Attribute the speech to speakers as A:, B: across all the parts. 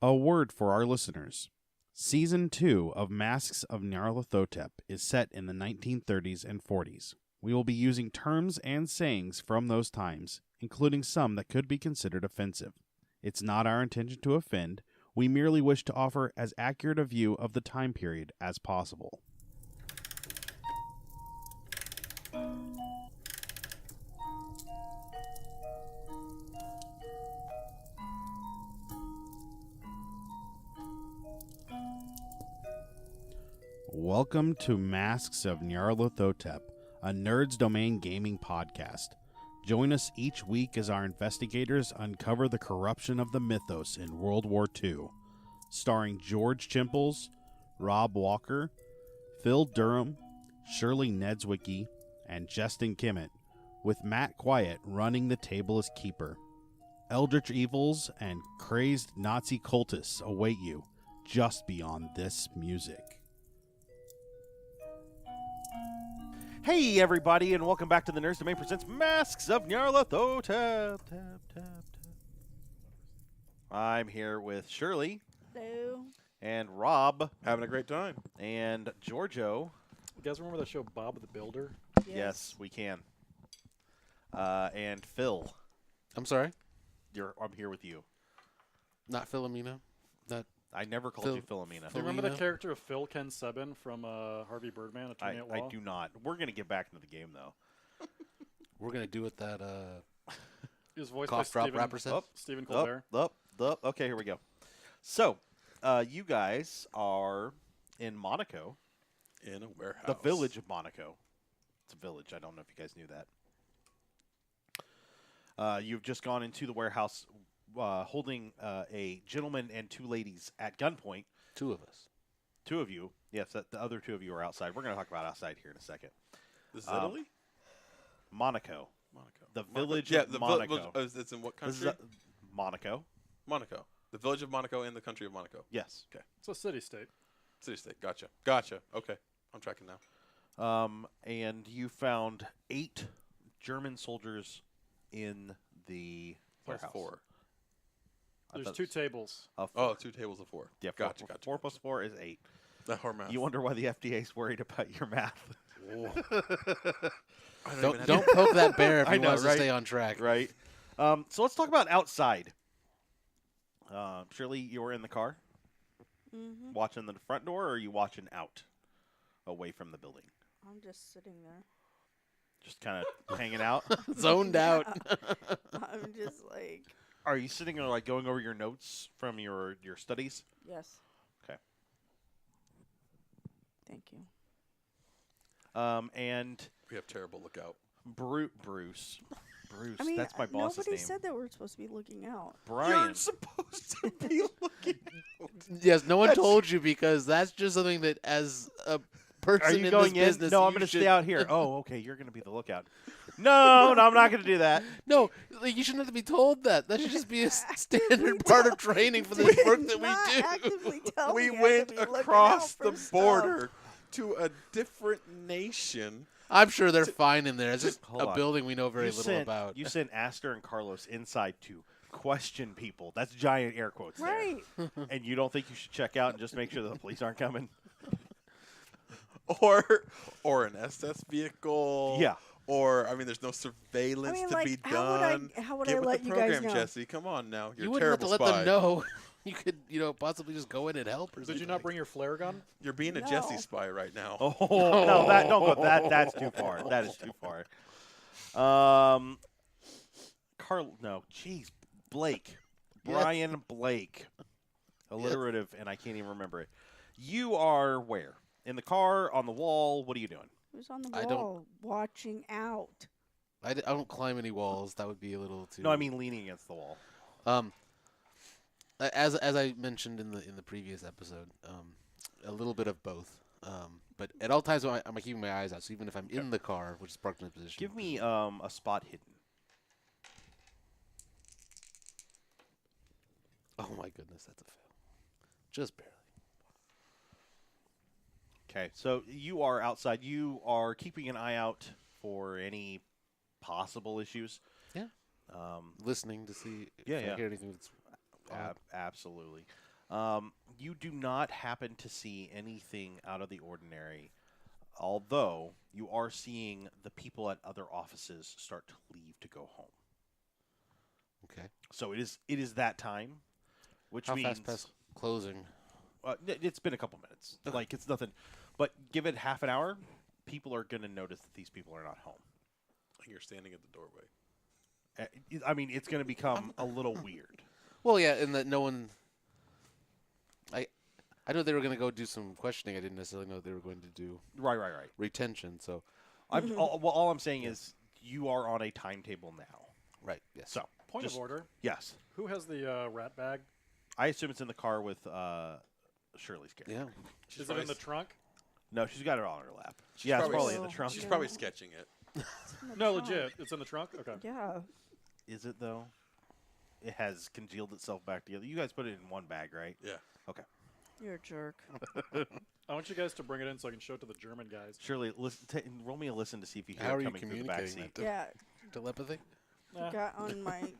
A: A word for our listeners. Season 2 of Masks of Nyarlathotep is set in the 1930s and 40s. We will be using terms and sayings from those times, including some that could be considered offensive. It's not our intention to offend. We merely wish to offer as accurate a view of the time period as possible. Welcome to Masks of Nyarlathotep, a Nerds Domain gaming podcast. Join us each week as our investigators uncover the corruption of the mythos in World War II. Starring George Chimples, Rob Walker, Phil Durham, Shirley Niedzwiecki, and Justin Kimmett, with Matt Quiett running the table as keeper. Eldritch evils and crazed Nazi cultists await you just beyond this music. Hey everybody, and welcome back to the Nerds Domain presents Masks of Nyarlathotep. I'm here with Shirley.
B: Hello.
A: And Rob.
C: Having a great time.
A: And Giorgio.
D: You guys remember the show Bob the Builder?
A: Yes, we can. And Phil.
E: I'm sorry?
A: I'm here with you.
E: Not Philomena?
A: I never called you Philomena.
D: Do you remember the character of Phil Ken Sebin from Harvey Birdman, Attorney at Law?
A: I do not. We're going to get back into the game, though.
E: We're going to do what that
D: He was voiced
E: cough
D: by
E: drop rapper said?
D: Stephen Colbert.
A: Okay, here we go. So, you guys are in Monaco.
C: In a warehouse.
A: The village of Monaco. It's a village. I don't know if you guys knew that. You've just gone into the warehouse holding a gentleman and two ladies at gunpoint.
E: Two of us.
A: Two of you. Yes, the other two of you are outside. We're going to talk about outside here in a second.
C: This is Italy?
A: Monaco.
C: Monaco.
A: The village
C: yeah,
A: of Monaco.
C: It's in what country?
A: Monaco.
C: Monaco. The village of Monaco in the country of Monaco.
A: Yes.
C: Okay.
D: It's a city-state.
C: City-state. Gotcha. Okay. I'm tracking now.
A: And you found 8 German soldiers in the
C: Plus
A: warehouse.
C: 4.
D: There's 2 tables.
C: Oh, 2 tables of 4.
A: Yeah,
C: Gotcha.
A: 4 plus 4 is 8.
C: Our math.
A: You wonder why the FDA is worried about your math.
E: Don't poke that bear if
A: I
E: you
A: know,
E: want us
A: right?
E: to stay on track.
A: Right. So let's talk about outside. Shirley, you were in the car watching the front door, or are you watching out away from the building?
B: I'm just sitting there.
A: Just kind of hanging out?
E: Zoned out.
B: I'm just like.
A: Are you sitting there like going over your notes from your studies?
B: Yes.
A: Okay.
B: Thank you.
A: And
C: We have terrible lookout.
A: Bruce.
B: I mean,
A: that's my boss's
B: nobody
A: name.
B: said that we're supposed to be looking out.
A: Brian.
C: You're supposed to be looking out.
E: Yes, no one told you because that's just something that as a person
A: Are you
E: in
A: going
E: this business,
A: No, I'm
E: you
A: going to
E: should-
A: stay out here. Oh, okay. You're going to be the lookout. No, I'm not going to do that.
E: No, like, you shouldn't have to be told that. That should just be a standard part of training for the work that we do.
B: Actively tell
C: We
B: me I
C: went
B: have to be looking
C: across
B: out for
C: the
B: stuff.
C: border to a different nation.
E: I'm sure they're fine in there. It's just
A: Hold
E: a
A: on.
E: building we know very little about.
A: You sent Astor and Carlos inside to question people. That's giant air quotes
B: Right.
A: there. And you don't think you should check out and just make sure that the police aren't coming?
C: Or an SS vehicle.
A: Yeah.
C: Or, there's no surveillance to be done.
B: How would
C: Get
B: I
C: with
B: let
C: the
B: you
C: program,
B: guys know?
C: Jesse. Come on now. You're
E: You
C: a
E: wouldn't have to
C: terrible
E: let
C: spy.
E: them know. You could, possibly just go in and help or something.
D: Did you not bring your flare gun?
C: You're being a
B: No.
C: Jesse spy right now.
A: Oh, no, don't go. That's too far. That is too far. Blake. Brian Blake. Alliterative, and I can't even remember it. You are where? In the car, on the wall? What are you doing?
B: Who's on the
E: I
B: wall watching out?
E: I don't climb any walls. That would be a little too.
A: No, I mean leaning against the wall.
E: As I mentioned in the previous episode, a little bit of both. But at all times I'm keeping my eyes out. So even if I'm in the car, which is parked in a position,
A: Give me a spot hidden.
E: Oh my goodness, that's a fail. Just barely.
A: Okay, so you are outside. You are keeping an eye out for any possible issues.
E: Yeah. Listening to see if
A: Yeah,
E: I
A: yeah.
E: hear anything that's odd.
A: Absolutely.
F: You do not happen to see anything out of the ordinary, although you are seeing the people at other offices start to leave to go home.
E: Okay.
F: So it is that time, which
E: How
F: means
E: fast past closing?
F: it's been a couple minutes.
E: Okay.
F: Like it's nothing, but give it half an hour, people are going to notice that these people are not home.
C: You're standing at the doorway.
F: I mean, it's going to become a little weird.
E: Well, yeah, and that no one. I know they were going to go do some questioning. I didn't necessarily know they were going to do
F: Right.
E: retention. So,
F: All I'm saying is you are on a timetable now.
E: right, yes.
F: So,
D: Point
F: just-
D: of order.
F: yes.
D: Who has the rat bag?
F: I assume it's in the car with Shirley's character.
E: Yeah.
D: Is it in the trunk?
F: No, she's got it on her lap.
C: She's
F: Yeah, it's
C: probably-
F: probably in the trunk.
C: She's
B: Yeah.
C: probably sketching it.
B: It's in the
D: No,
B: trunk.
D: legit. It's in the trunk? Okay.
B: Yeah.
F: Is it, though? It has congealed itself back together. You guys put it in one bag, right?
C: Yeah.
F: Okay.
B: You're a jerk.
D: I want you guys to bring it in so I can show it to the German guys.
F: Shirley, roll me a listen to see if you hear
E: How
F: it
E: are you
F: coming through the back
E: communicating
F: seat.
E: that?
B: Yeah.
E: Telepathy?
D: Nah.
B: Got on my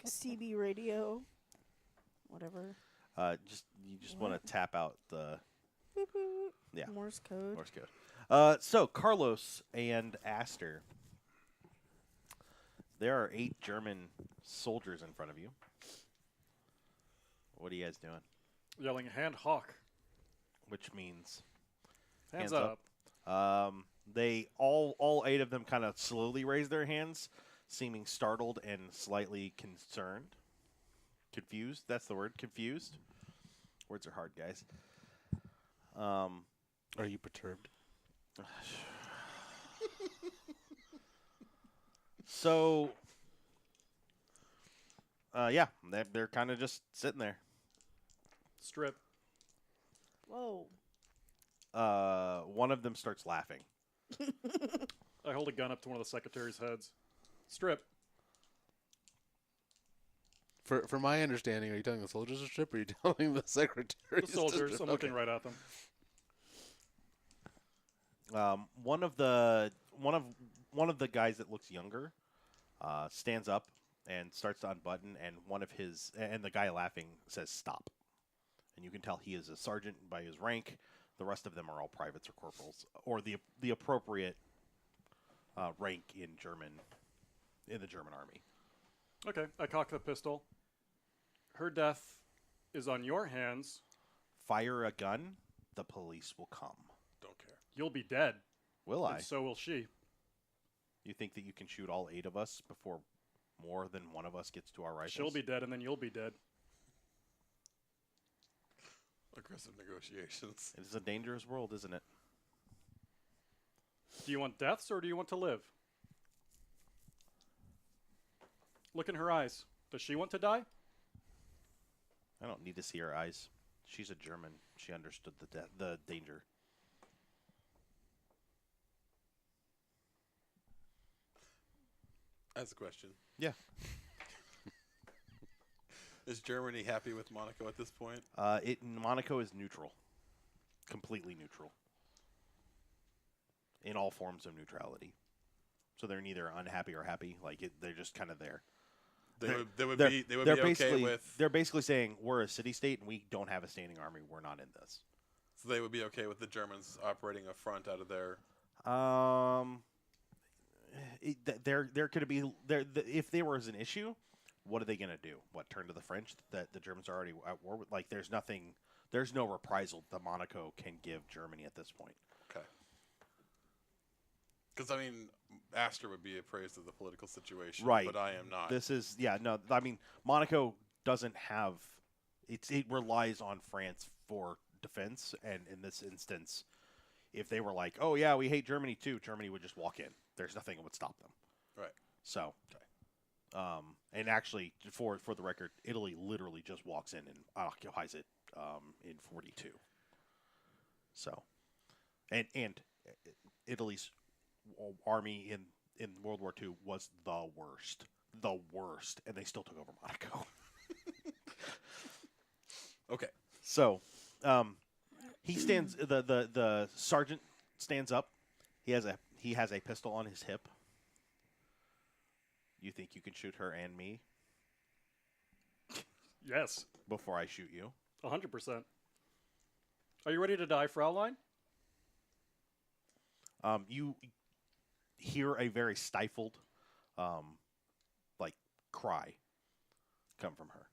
B: CB radio. Whatever.
F: You just want to tap out the
B: Boop, boop.
F: Yeah.
B: Morse code.
F: Morse code. So Carlos and Astor. There are 8 German soldiers in front of you. What are you guys doing?
D: Yelling, hand hawk.
F: Which means
D: Hands,
F: Hands
D: up.
F: up. They all 8 of them kind of slowly raise their hands, seeming startled and slightly concerned. Confused. That's the word. Confused. Words are hard, guys.
E: Are you perturbed?
F: So, yeah, they're kind of just sitting there.
D: Strip.
B: Whoa.
F: One of them starts laughing.
D: I hold a gun up to one of the secretary's heads. Strip.
E: For my understanding, are you telling the soldiers to strip, or are you telling the secretary?
D: The soldiers. I'm looking right at them.
F: One of the guys that looks younger stands up and starts to unbutton, and the guy laughing says stop. And you can tell he is a sergeant by his rank. The rest of them are all privates or corporals, or the appropriate rank in the German army.
D: Okay. I cock the pistol. Her death is on your hands.
F: Fire a gun, the police will come.
C: Don't care.
D: You'll be dead.
F: Will I?
D: And so will she.
F: You think that you can shoot all 8 of us before more than one of us gets to our rifles?
D: She'll be dead, and then you'll be dead.
C: Aggressive negotiations.
F: It is a dangerous world, isn't it?
D: Do you want deaths, or do you want to live? Look in her eyes. Does she want to die?
F: I don't need to see her eyes. She's a German. She understood the danger.
C: That's a question.
F: Yeah.
C: Is Germany happy with Monaco at this point?
F: Monaco is neutral. Completely neutral. In all forms of neutrality. So they're neither unhappy or happy. They're just kind of there.
C: They would
F: They're-
C: be
F: they're
C: okay
F: basically-
C: with.
F: They're basically saying, we're a city-state and we don't have a standing army. We're not in this.
C: So they would be okay with the Germans operating a front out of their.
F: There could be if there was an issue, what are they going to do? What, turn to the French that the Germans are already at war with? There's no reprisal that Monaco can give Germany at this point.
C: Okay. Because Astor would be appraised of the political situation,
F: Right.
C: But I am not.
F: Monaco doesn't have it relies on France for defense, and in this instance, if they were like, oh yeah, we hate Germany too, Germany would just walk in. There's nothing that would stop them.
C: Right.
F: So,
C: Okay.
F: and actually, for the record, Italy literally just walks in and occupies it in 42. So, and Italy's army in World War II was the worst, and they still took over Monaco.
C: Okay.
F: So, he stands. The sergeant stands up. He has a pistol on his hip. You think you can shoot her and me
D: Yes.
F: before I shoot you?
D: 100%. Are you ready to die, Fraulein?
F: You hear a very stifled, like, cry come from her.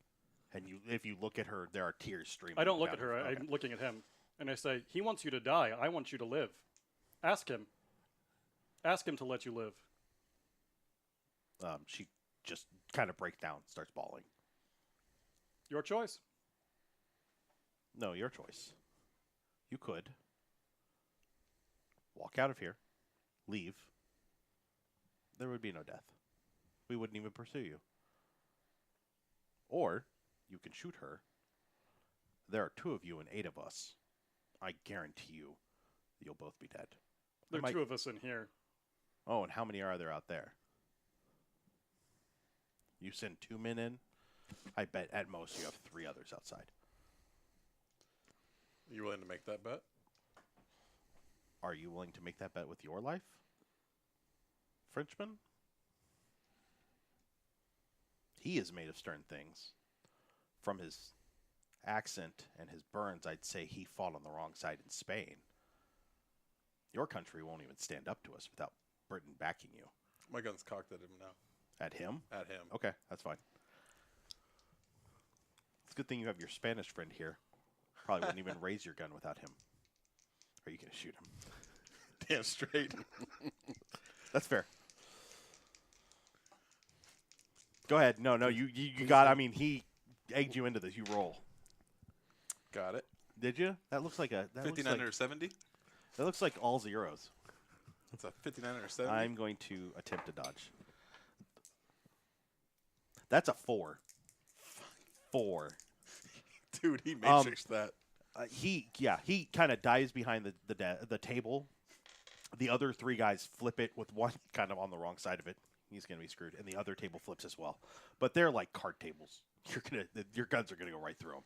F: And if you look at her, there are tears streaming.
D: I don't look
F: down
D: at her.
F: Okay.
D: I'm looking at him. And I say, he wants you to die. I want you to live. Ask him. Ask him to let you live.
F: She just kind of breaks down, starts bawling.
D: Your choice.
F: No, your choice. You could walk out of here, leave. There would be no death. We wouldn't even pursue you. Or you can shoot her. There are 2 of you and 8 of us. I guarantee you, you'll both be dead.
D: There are 2 of us in here.
F: Oh, and how many are there out there? You send 2 men in. I bet at most you have 3 others outside.
C: You willing to make that bet?
F: Are you willing to make that bet with your life, Frenchman? He is made of stern things. From his accent and his burns, I'd say he fought on the wrong side in Spain. Your country won't even stand up to us without Britain backing you.
C: My gun's cocked at him now.
F: At him?
C: At him.
F: Okay, that's fine. It's a good thing you have your Spanish friend here. Probably wouldn't even raise your gun without him. Or you can shoot him.
C: Damn straight.
F: That's fair. Go ahead. No, you got. I mean, he egged you into this. You roll.
C: Got it.
F: Did you? That looks like a
C: 59 or 70?
F: That looks like all zeros.
C: That's a 59 or 70?
F: I'm going to attempt to dodge. That's a 4. 4.
C: Dude, he matrixed that.
F: He kind of dives behind the table. The other 3 guys flip it with one kind of on the wrong side of it. He's gonna be screwed, and the other table flips as well. But they're like card tables. Your guns are gonna go right through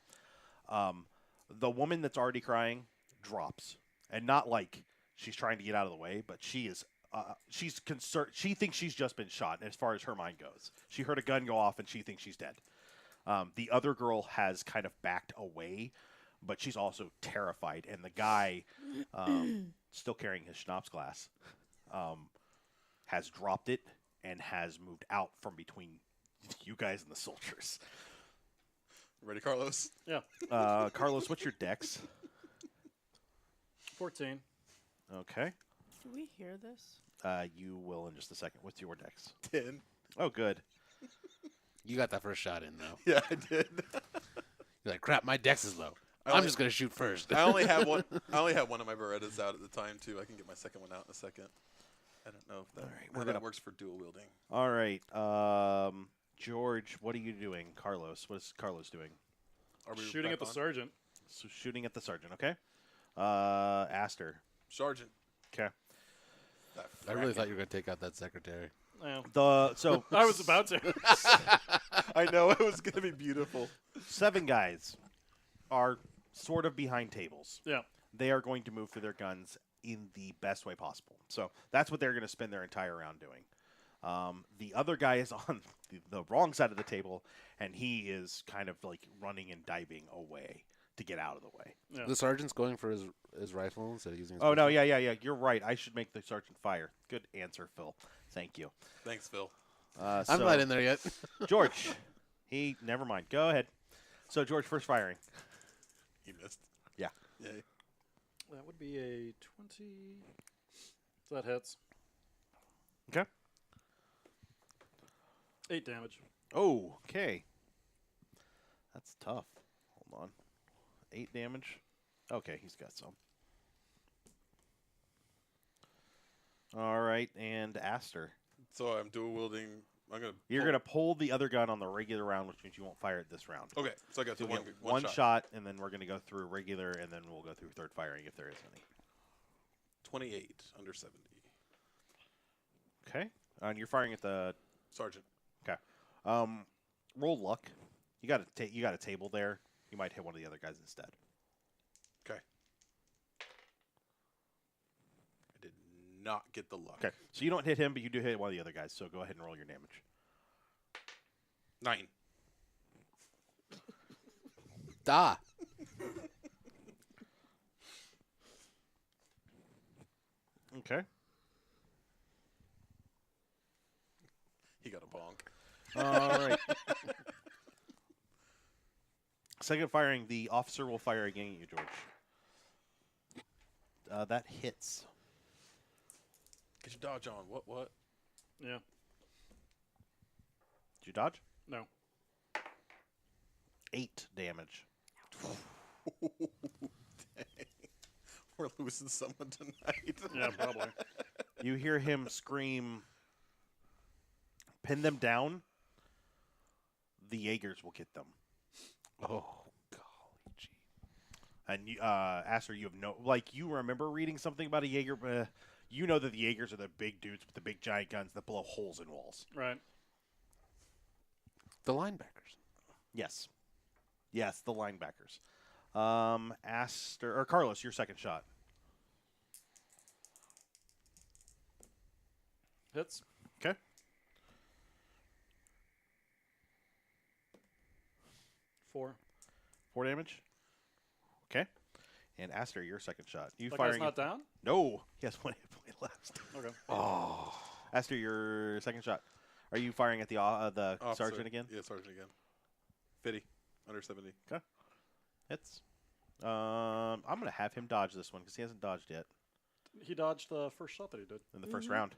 F: them. The woman that's already crying drops, and not like she's trying to get out of the way, but she is. She's concerned. She thinks she's just been shot. As far as her mind goes, she heard a gun go off, and she thinks she's dead. The other girl has kind of backed away, but she's also terrified. And the guy, still carrying his schnapps glass, has dropped it and has moved out from between you guys and the soldiers.
C: Ready, Carlos?
D: Yeah.
F: Carlos, what's your dex?
D: 14.
F: Okay.
B: Do we hear this?
F: You will in just a second. What's your dex?
C: 10.
F: Oh, good.
E: You got that first shot in, though.
C: Yeah, I did.
E: You're like, crap, my dex is low. I'm
C: only-
E: just going to shoot first.
C: I only have one. I only have one of my Berettas out at the time too. I can get my second one out in a second. I don't know if that,
F: All right,
C: how
F: we're
C: that
F: gonna-
C: works for dual wielding.
F: All right. George, what are you doing? Carlos, what is Carlos doing?
C: Are we
D: Shooting
C: back
D: at the
C: on?
D: sergeant.
F: So shooting at the sergeant, okay? Astor.
C: Sergeant.
F: Okay.
C: That
E: I really
C: fracking.
E: thought you were going to take out that secretary.
D: Yeah.
F: So
D: I was about to.
C: I know it was gonna be beautiful.
F: 7 guys are sort of behind tables.
D: Yeah.
F: They are going to move for their guns in the best way possible. So that's what they're going to spend their entire round doing. The other guy is on the wrong side of the table, and he is kind of like running and diving away to get out of the way.
D: Yeah.
E: The sergeant's going for his rifle instead of using his
F: Oh, no,
E: pistol?
F: yeah. You're right. I should make the sergeant fire. Good answer, Phil. Thank you.
C: Thanks, Phil.
E: I'm
F: so
E: not in there yet.
F: George, never mind. Go ahead. So, George, first firing.
C: He missed.
F: Yeah.
C: Yay.
D: That would be a 20. So that hits.
F: Okay.
D: 8 damage.
F: Oh, okay. That's tough. Hold on. 8 damage. Okay, he's got some. All right, and Astor.
C: So I'm dual wielding. I'm gonna.
F: You're
C: pull-
F: going to pull the other gun on the regular round, which means you won't fire it this round.
C: Okay, so I got
F: So
C: the
F: we
C: one,
F: get
C: one
F: one shot, and then we're going to go through regular, and then we'll go through third firing if there is any.
C: 28 under 70.
F: Okay. And you're firing at the
C: Sergeant.
F: roll luck. You got a table there. You might hit one of the other guys instead.
C: Okay. I did not get the luck.
F: Okay. So you don't hit him, but you do hit one of the other guys. So go ahead and roll your damage.
C: 9.
E: Da.
F: Okay.
C: He got a bonk.
F: All right. Second firing, the officer will fire again at you, George. That hits.
C: Get your dodge on. What?
D: Yeah.
F: Did you dodge?
D: No.
F: 8 damage.
C: Dang. We're losing someone tonight.
D: Yeah, probably.
F: You hear him scream, pin them down. The Jaegers will get them.
E: Oh, golly gee.
F: And you, Astor, you have you remember reading something about a Jaeger. You know that the Jaegers are the big dudes with the big giant guns that blow holes in walls.
D: Right.
E: The linebackers.
F: Yes. Yes, the linebackers. Astor or Carlos, your second shot.
D: Hits.
F: Okay.
D: Four.
F: 4 damage. Okay. And Astor, your second shot. You
D: That
F: firing?
D: guy's not down?
F: No. He has 1 hit point left.
D: Okay.
F: Oh. Astor, your second shot. Are you firing at the
C: Officer.
F: sergeant again?
C: Yeah, sergeant again. 50. Under 70.
F: Okay. Hits. I'm gonna have him dodge this one because he hasn't dodged yet
D: He dodged the first shot that he did.
F: in the first round.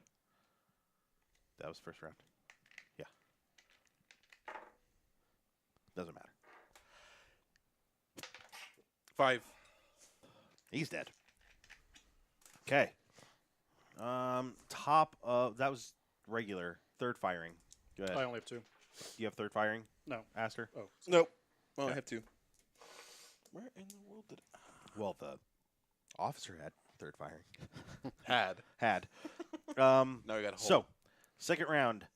F: That was first round. Yeah. Doesn't matter.
C: 5.
F: He's dead. Okay. Top of that was regular. Third firing. Go ahead.
D: I only have 2.
F: You have third firing,
D: No.
F: Astor?
D: Oh.
C: Nope. Well,
F: Okay.
C: I have 2. Where in the world did
F: Well, the officer had third firing.
C: Had.
F: Had.
C: Now we got a hole.
F: So, second round.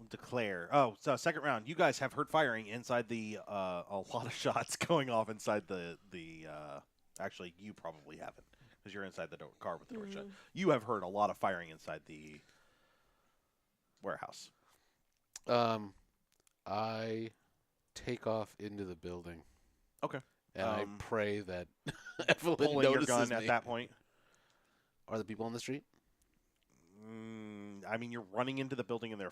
F: Declare. Oh, so second round. You guys have heard firing inside the. A lot of shots going off inside the. Actually, you probably haven't because you're inside the car with the door shut. You have heard a lot of firing inside the warehouse.
E: I take off into the building.
F: Okay.
E: And I pray that Evelyn
F: Pulling your
E: notices
F: gun
E: me.
F: at that point.
E: Are the people on the street?
F: I mean, you're running into the building and their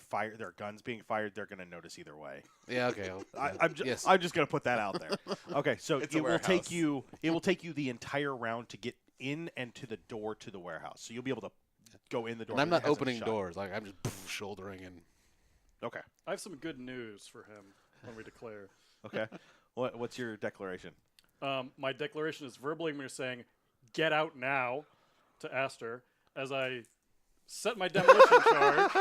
F: guns being fired. They're going to notice either way.
E: Yeah. Okay.
F: I'm just going to put that out there. Okay, so
C: It's a
F: it will take
C: warehouse.
F: you the entire round to get in and to the door to the warehouse. So you'll be able to go in the door.
E: And I'm
F: but it
E: not
F: hasn't
E: opening
F: shut.
E: doors. Like I'm just shouldering and.
F: Okay.
D: I have some good news for him when we declare.
F: Okay. What's your declaration?
D: My declaration is verbally I'm saying, "Get out now," to Astor as I set my demolition charge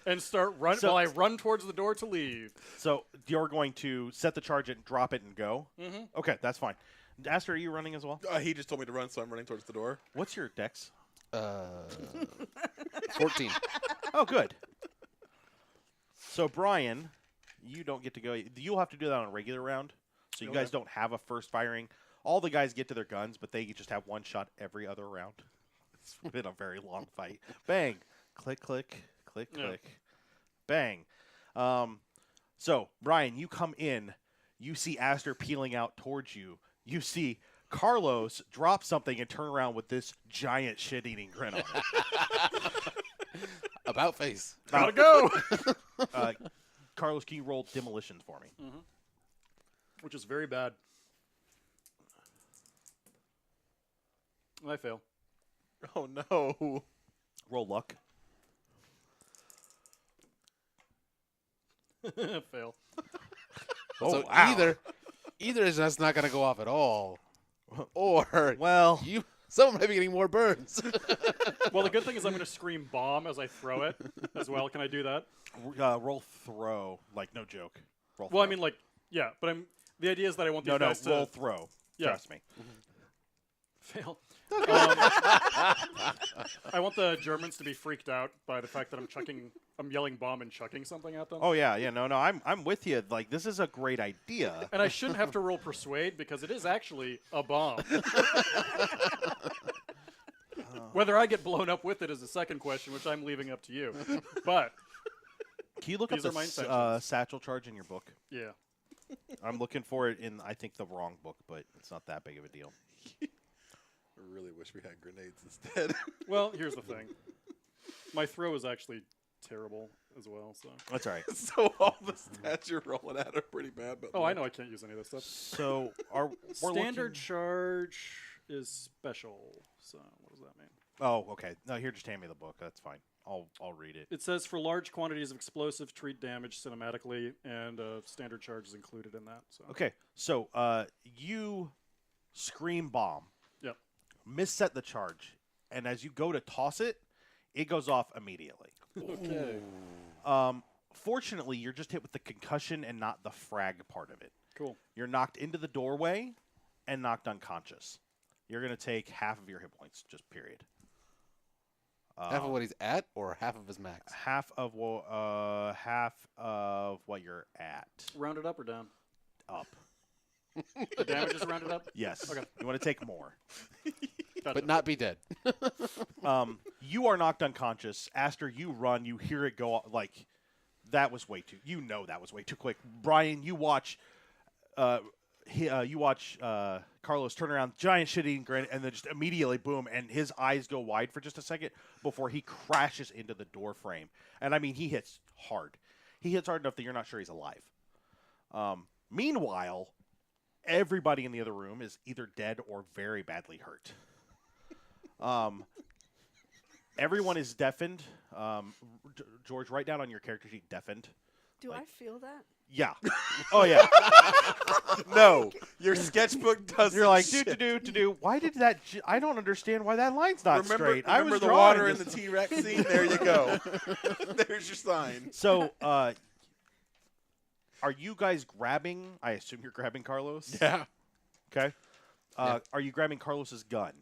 D: and start run
F: So-
D: while I run towards the door to leave.
F: So you're going to set the charge and drop it and go?
D: Mm-hmm.
F: Okay, that's fine. Astor, are you running as well?
C: He just told me to run, so I'm running towards the door.
F: What's your dex?
E: 14.
F: Oh, good. So, Brian, you don't get to go. You'll have to do that on a regular round. So you
D: Okay.
F: guys don't have a first firing. All the guys get to their guns, but they just have one shot every other round. It's been a very long fight. Bang. Click, click, click,
D: Yeah.
F: click. Bang. So, Brian, you come in. You see Astor peeling out towards you. You see Carlos drop something and turn around with this giant shit-eating grin on it.
E: About face.
D: Gotta go.
F: Carlos, can you roll demolitions for me?
D: Which is very bad. I fail.
C: Oh, no.
F: Roll luck.
D: Fail.
F: Oh,
E: So
F: wow.
E: either is that's not going to go off at all, or
F: Well,
E: someone might be getting more burns.
D: Well, the good thing is I'm going to scream bomb as I throw it as well. Can I do that?
F: roll throw. Like, no joke. Roll
D: Well, I
F: throw.
D: mean, like, yeah, but the idea is that I want these
F: no,
D: guys to
F: roll throw.
D: Yeah.
F: Trust me.
D: fail. I want the Germans to be freaked out by the fact that I'm yelling bomb and chucking something at them.
F: Oh, yeah, no, I'm with you. Like, this is a great idea.
D: And I shouldn't have to roll persuade because it is actually a bomb. Whether I get blown up with it is a second question, which I'm leaving up to you. But
F: Can you look
D: These
F: up
D: are my
F: the
D: intentions.
F: satchel charge in your book?
D: yeah,
F: I'm looking for it in, I think, the wrong book, but it's not that big of a deal.
C: I really wish we had grenades instead.
D: Well, here's the thing. My throw is actually terrible as well. So.
F: That's all right.
C: So all the stats you're rolling at are pretty bad. But
D: Oh, I know I can't use any of this stuff.
F: So we're
D: Standard
F: looking-
D: charge is special. So what does that mean?
F: Oh, okay. No, here, just hand me the book. That's fine. I'll read it.
D: It says for large quantities of explosive, treat damage cinematically, and standard charge is included in that. So.
F: Okay, so you scream bomb.
D: Yep.
F: Misset the charge, and as you go to toss it, it goes off immediately.
D: Okay.
F: Fortunately, you're just hit with the concussion and not the frag part of it.
D: Cool.
F: You're knocked into the doorway and knocked unconscious. You're going to take half of your hit points, just period.
E: Half of what he's at, or half of his max?
F: Half of what you're at.
D: Rounded up or down?
F: Up.
D: The damage is rounded up?
F: Yes.
D: Okay.
F: You want to take more.
D: Gotcha.
E: But not be dead.
F: You are knocked unconscious. Astor, you run. You hear it go like that was way too. You know that was way too quick. Brian, you watch. Carlos turn around, giant shit-eating grin, and then just immediately boom, and his eyes go wide for just a second before he crashes into the door frame. And I mean, he hits hard. He hits hard enough that you're not sure he's alive. Meanwhile, everybody in the other room is either dead or very badly hurt. Everyone is deafened. George, write down on your character sheet deafened.
B: Do I feel that?
F: Yeah. Oh yeah.
C: No, your sketchbook doesn't.
F: You're like
C: shit.
F: do. Why did that? I don't understand why that line's not straight. I
C: Remember
F: was
C: the
F: drawing
C: water in
F: this-
C: the T-Rex scene? There you go. There's your sign.
F: So, are you guys grabbing? I assume you're grabbing Carlos.
C: Yeah.
F: Okay.
E: Yeah.
F: Are you grabbing Carlos's gun?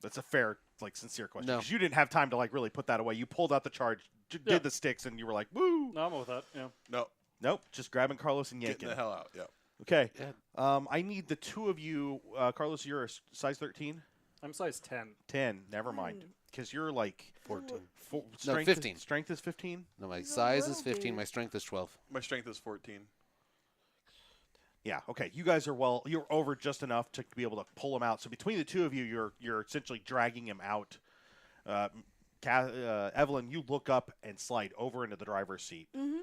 F: That's a fair, sincere question.
E: No.
F: 'Cause you didn't have time to really put that away. You pulled out the charge,
D: Yeah.
F: did the sticks, and you were like, "Woo!"
D: No, I'm with that. Yeah.
C: No,
F: Nope, just grabbing Carlos and yanking.
C: getting the hell out. Yeah.
F: Okay.
E: Yeah.
F: I need the two of you. Carlos, you're a size 13?
D: I'm size 10.
F: 10. Never mind. Because you're
E: 14.
F: strength
E: 15.
F: Strength is 15?
E: No, my
B: He's a
E: size is
B: little
E: 15.
B: dude.
E: My strength is 12.
C: My strength is 14.
F: Yeah, okay. You guys are you're over just enough to be able to pull him out. So between the two of you, you're essentially dragging him out. Evelyn, you look up and slide over into the driver's seat.
B: Mm-hmm.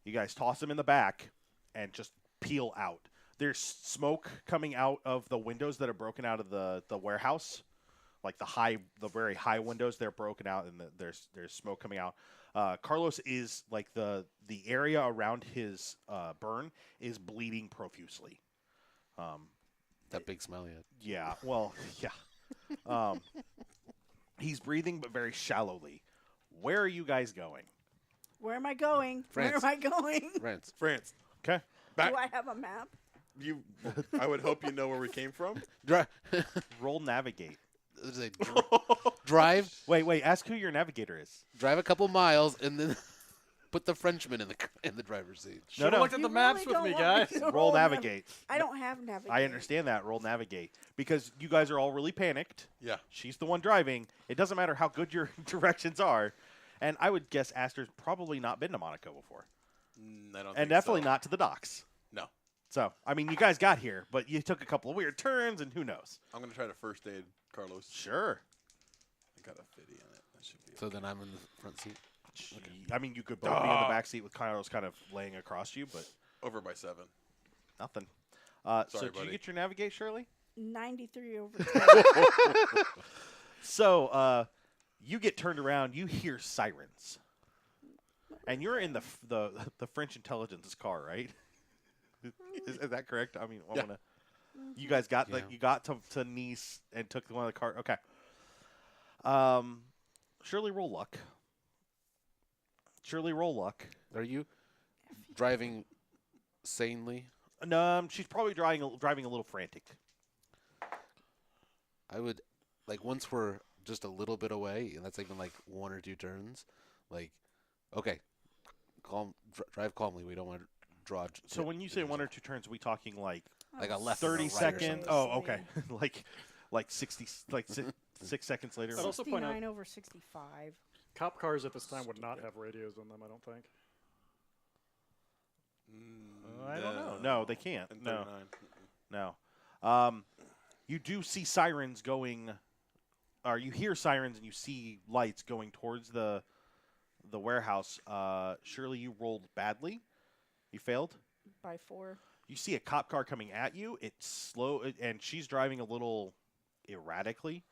F: You guys toss him in the back and just peel out. There's smoke coming out of the windows that are broken out of the warehouse, like the very high windows. They're broken out, and there's smoke coming out. Carlos is the area around his burn is bleeding profusely.
E: That big smile yet.
F: Yeah, well, yeah. He's breathing, but very shallowly. Where are you guys going?
B: Where am I going?
E: France.
B: Where am I going?
E: France.
C: France.
F: Okay.
C: Back.
B: Do I have a map?
C: I would hope you know where we came from.
F: Roll navigate.
E: Drive.
F: Wait. Ask who your navigator is.
E: Drive a couple miles and then put the Frenchman in the driver's seat.
F: No,
D: Should've
F: no.
D: looked at the maps with
B: don't
D: me,
B: want
D: guys.
B: to
F: Roll
B: nav-
F: navigate.
B: I don't have navigate.
F: I understand that. Roll navigate. Because you guys are all really panicked.
C: Yeah.
F: She's the one driving. It doesn't matter how good your directions are. And I would guess Astor's probably not been to Monaco before.
C: I don't.
F: And
C: think
F: definitely
C: so.
F: not to the docks.
C: No.
F: So, I mean, you guys got here, but you took a couple of weird turns, and who knows?
C: I'm gonna try to first aid Carlos.
F: Sure.
C: I got a 50 in it. That should be.
E: So then I'm in the front seat.
F: I mean, you could both be in the back seat with Carlos kind of laying across you, but
C: Over by 7.
F: nothing. So
C: Sorry,
F: did you
C: buddy.
F: get your navigate, Shirley?
B: 93 over 10.
F: So you get turned around. You hear sirens, and you're in the French intelligence's car, right? Is that correct? I mean, I
C: Yeah.
F: wanna. You guys got
E: Yeah.
F: you got to Nice and took one of the car. Okay. Shirley, roll luck. Shirley, roll luck.
E: Are you driving sanely?
F: No, she's probably driving a little frantic.
E: I would, once we're just a little bit away, and that's even 1 or 2 turns, okay, drive calmly. We don't want to draw.
F: So when you say 1 or 2 turns, are we talking like
E: a left and a
F: 30
E: right or
F: seconds?
E: something.
F: Oh, okay. like 60, 6 seconds later.
D: I'd also point out-
B: 69 over 65.
D: Cop cars at this time would not have radios in them, I don't think.
F: I don't know. No, they can't.
C: And
F: No.
C: 39.
F: No. You do see sirens going, or you hear sirens and you see lights going towards the warehouse. Shirley, you rolled badly. You failed.
B: By 4.
F: You see a cop car coming at you. It's slow, and she's driving a little erratically.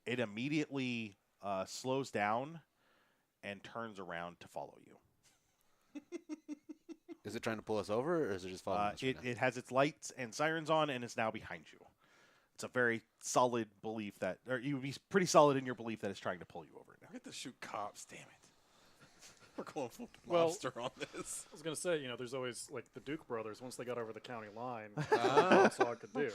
F: It immediately slows down and turns around to follow you.
E: Is it trying to pull us over, or is it just following us? Right now?
F: It has its lights and sirens on, and it's now behind you. It's a very solid belief that, or you would be pretty solid in your belief that it's trying to pull you over now.
C: I get to shoot cops. Damn it. We're going full
D: Well-
C: monster on this.
D: I was gonna say, there's always like the Duke brothers. Once they got over the county line, that's all I could do.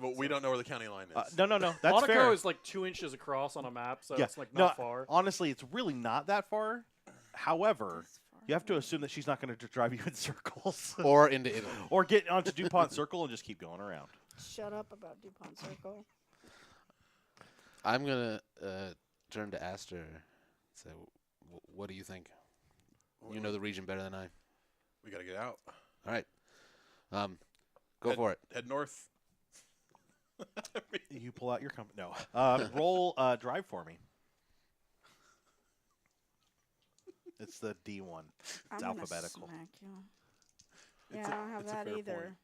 C: But we don't know where the county line is.
F: No. That's
D: Monaco
F: fair.
D: is like 2 inches across on a map, so
F: Yeah,
D: it's like not far.
F: Honestly, it's really not that far. However,
B: That's far
F: you have to
B: away.
F: assume that she's not going to drive you in circles.
E: Or into Italy.
F: Or get onto DuPont Circle and just keep going around.
B: Shut up about DuPont Circle.
E: I'm gonna turn to Astor. So, what do you think? You know the region better than I.
C: We got to get out.
E: All right. Go for it.
C: Head north.
F: You pull out your company. No. Roll drive for me. It's the D1. It's
B: I'm gonna
F: alphabetical.
B: Smack you.
C: It's
B: Yeah,
C: a-
B: I don't have
C: it's a
B: that
C: fair
B: either.
C: point.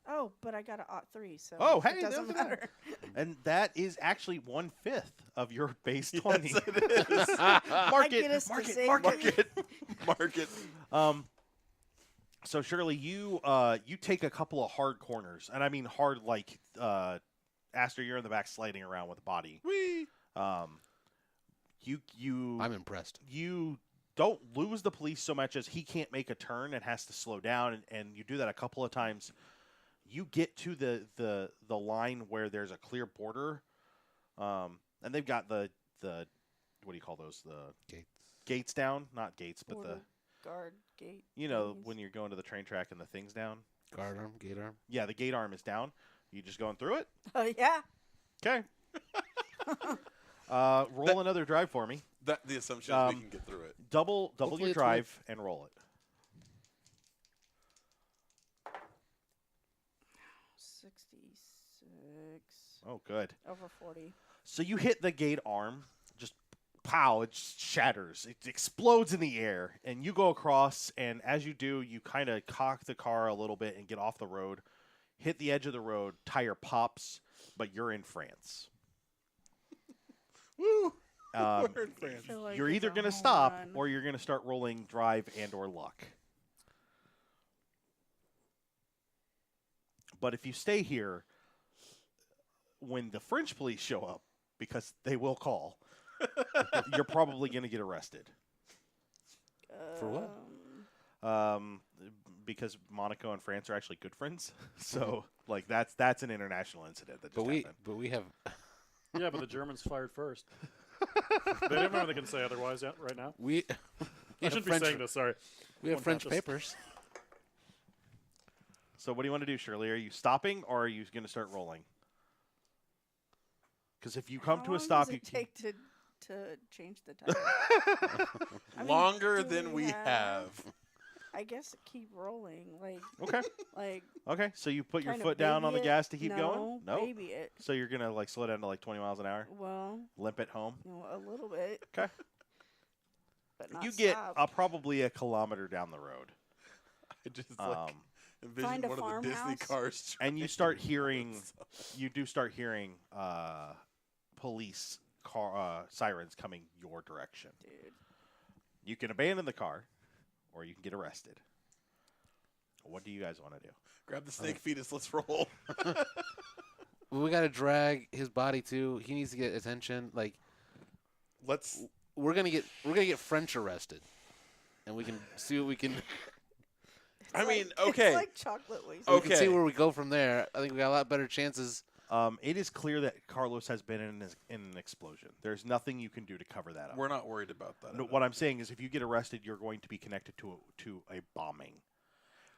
B: Oh, but I got a 3, so
F: Oh,
B: it
F: hey,
B: doesn't
F: look at that.
B: matter.
F: And that is actually 1/5 of your base 20.
C: Yes, it is.
F: Mark
B: get
F: it.
B: us to
F: Mark it.
B: save
F: Mark
B: money.
F: it.
C: Mark it.
F: So Shirley, you take a couple of hard corners, and I mean hard like Astor, you're in the back sliding around with the body.
C: Whee!
F: You
E: I'm impressed.
F: you don't lose the police so much as he can't make a turn and has to slow down, and you do that a couple of times. You get to the line where there's a clear border, and they've got the what do you call those, the
E: Gates.
F: gates down, not gates, but
B: Border guard gate.
F: the
B: thingies.
F: when you're going to the train track and the things down.
E: Guard arm, gate arm.
F: Yeah, the gate arm is down. You just going through it.
B: Oh yeah.
F: Okay. Roll another drive for me.
C: The assumption is we can get through it.
F: Double
E: Hopefully
F: your
E: it's
F: drive and roll it.
B: 66
F: Oh, good.
B: over 40.
F: So you hit the gate arm, just pow, it just shatters. It explodes in the air, and you go across, and as you do, you kind of cock the car a little bit and get off the road, hit the edge of the road, tire pops, but you're in France.
C: Woo!
F: Um,
C: We're in France.
B: Feel like
F: you're
B: it's
F: either
B: a
F: going to
B: home
F: stop
B: run.
F: or you're going to start rolling drive and or luck. But if you stay here, when the French police show up, because they will call, you're probably going to get arrested.
E: For what?
F: Because Monaco and France are actually good friends. So, like, that's an international incident that just happened.
E: But we have.
D: Yeah, but the Germans fired first. They didn't know they can say otherwise yet, right now.
E: We
D: I
E: have
D: shouldn't
E: French,
D: be saying this. Sorry.
E: We have
D: One
E: French
D: Baptist.
E: papers.
F: So what do you want to do, Shirley? Are you stopping or are you going to start rolling? Because if you come
B: How
F: to a
B: long
F: stop,
B: does
F: you
B: it take to change the tire? I mean,
C: Longer
B: do
C: than we have.
B: I guess keep rolling,
F: okay.
B: like.
F: Okay, so you put your
B: kinda
F: foot down on the
B: baby it.
F: gas to keep
B: no,
F: going? No.
B: baby it.
F: So you're going to like slow down to like 20 miles an hour?
B: Well,
F: Limp it home?
B: a little bit.
F: Okay.
B: But not
F: You get
B: stop.
F: probably a kilometer down the road.
C: I just like envision
B: Find a
C: one of the Disney
B: farmhouse.
C: cars.
F: And you start hearing, you do start hearing police car sirens coming your direction.
B: Dude.
F: You can abandon the car or you can get arrested. What do you guys want to do?
C: Grab the snake fetus. Let's roll.
E: We got to drag his body too. He needs to get attention. Like
C: Let's.
E: we're gonna get French arrested, and we can see what we can.
C: I mean,
B: It's
C: okay.
B: like chocolate waste.
E: We can see
C: Okay.
E: where we go from there. I think we got a lot better chances.
F: It is clear that Carlos has been in an explosion. There's nothing you can do to cover that up.
C: We're not worried about that.
F: No, what I'm saying is if you get arrested, you're going to be connected to a bombing,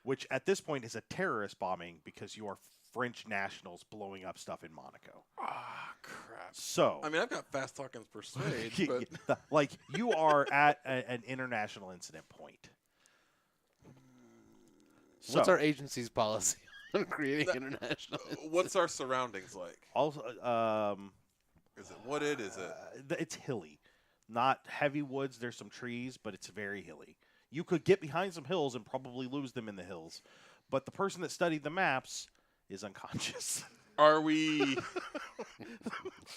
F: which at this point is a terrorist bombing because you are French nationals blowing up stuff in Monaco.
C: Ah, crap.
F: So,
C: I mean, I've got fast talk and persuade, but
F: like you are at an international incident point. So,
E: What's our agency's policy? Creating international.
C: What's our surroundings like?
F: Also,
C: Is it wooded? Is it?
F: it's hilly, not heavy woods. There's some trees, but it's very hilly. You could get behind some hills and probably lose them in the hills, but the person that studied the maps is unconscious.
C: Are we?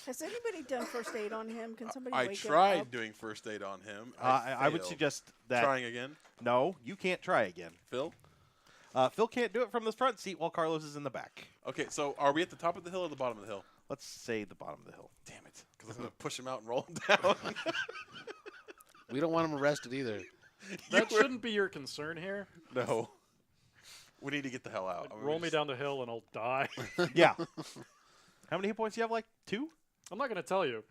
B: Has anybody done first aid on him? Can somebody
C: I
B: wake him
C: tried
B: up?
C: doing first aid on him.
F: I would
C: failed.
F: suggest that
C: Trying again,
F: no, you can't try again.
C: Phil.
F: Phil can't do it from the front seat while Carlos is in the back.
C: Okay, so are we at the top of the hill or the bottom of the hill?
F: Let's say the bottom of the hill.
C: Damn it! Because I'm gonna push him out and roll him down.
E: We don't want him arrested either.
D: That shouldn't be your concern here.
C: No. We need to get the hell out.
D: Like,
C: I mean,
D: roll
C: we
D: me
C: just-
D: down the hill and I'll die.
F: Yeah. How many hit points do you have? Like 2?
D: I'm not going to tell you.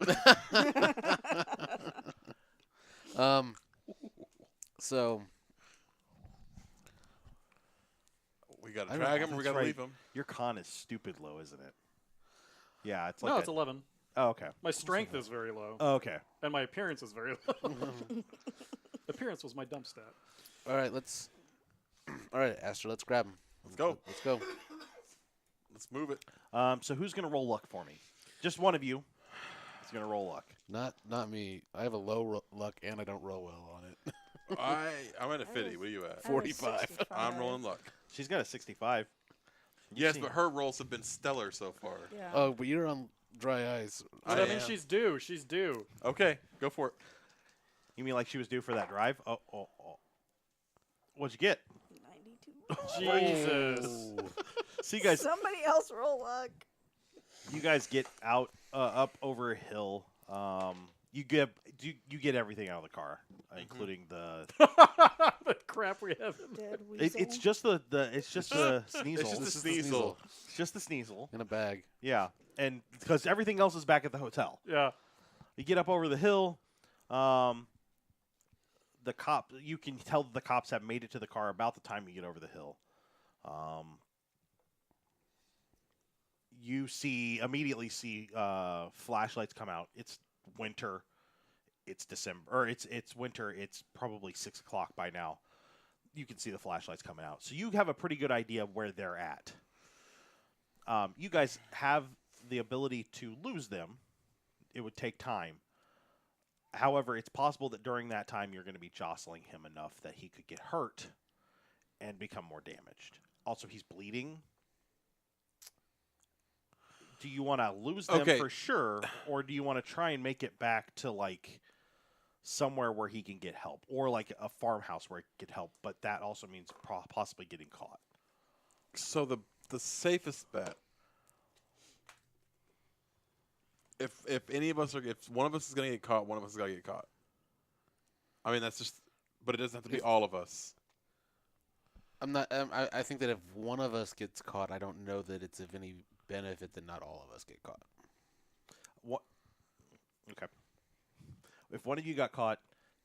E: So
C: We gotta
E: I don't
C: drag
F: know,
C: him or we
F: that's
C: gotta
F: right.
C: leave him.
F: Your con is stupid low, isn't it? Yeah, it's like
D: No,
F: a-
D: it's 11.
F: Oh, okay.
D: My strength is very low.
F: Oh, okay.
D: And my appearance is very low. Appearance was my dump stat.
E: all right, let's. All right, Astor, let's grab him.
C: Let's go.
E: Let's go.
C: Let's move it.
F: So who's gonna roll luck for me? Just one of you is gonna roll luck.
E: Not me. I have a low luck and I don't roll well on it.
C: I'm at a 50. What are you at?
B: I was
E: 45.
B: 65.
C: I'm rolling luck.
F: She's got a 65.
C: Yes,
F: seen-
C: but her rolls have been stellar so far.
B: Yeah.
E: Oh, but you're on dry ice.
D: But
C: I
D: I mean,
C: am.
D: she's due. She's due.
C: Okay, go for it.
F: You mean like she was due for that drive? Oh. What'd you get?
B: 92.
D: Jesus.
F: So you guys,
B: Somebody else roll luck.
F: get out up over a hill. You get everything out of the car, including the.
D: The crap we have.
B: Dead weasel.
F: It's just the it's just the sneasel.
C: It's just
E: This
C: a
E: is the
C: sneasel.
F: It's just the sneasel.
E: in a bag.
F: Yeah, and because everything else is back at the hotel.
D: Yeah.
F: You get up over the hill. The cop. You can tell that the cops have made it to the car about the time you get over the hill. You immediately see flashlights come out. It's winter. It's December, or it's winter. It's probably 6 o'clock by now. You can see the flashlights coming out, so you have a pretty good idea of where they're at. You guys have the ability to lose them. It would take time. However, it's possible that during that time you're going to be jostling him enough that he could get hurt and become more damaged. Also, he's bleeding. Do you want to lose them
C: Okay.
F: for sure, or do you want to try and make it back to like somewhere where he can get help, or like a farmhouse where he can get help? But that also means possibly getting caught.
C: So the safest bet, if any of us are, if one of us is gonna get caught, one of us is gonna get caught. I mean, that's just, but it doesn't have to be all of us.
E: I'm not. I think that if one of us gets caught, I don't know that it's of any benefit that not all of us get caught.
F: What? Okay. If one of you got caught,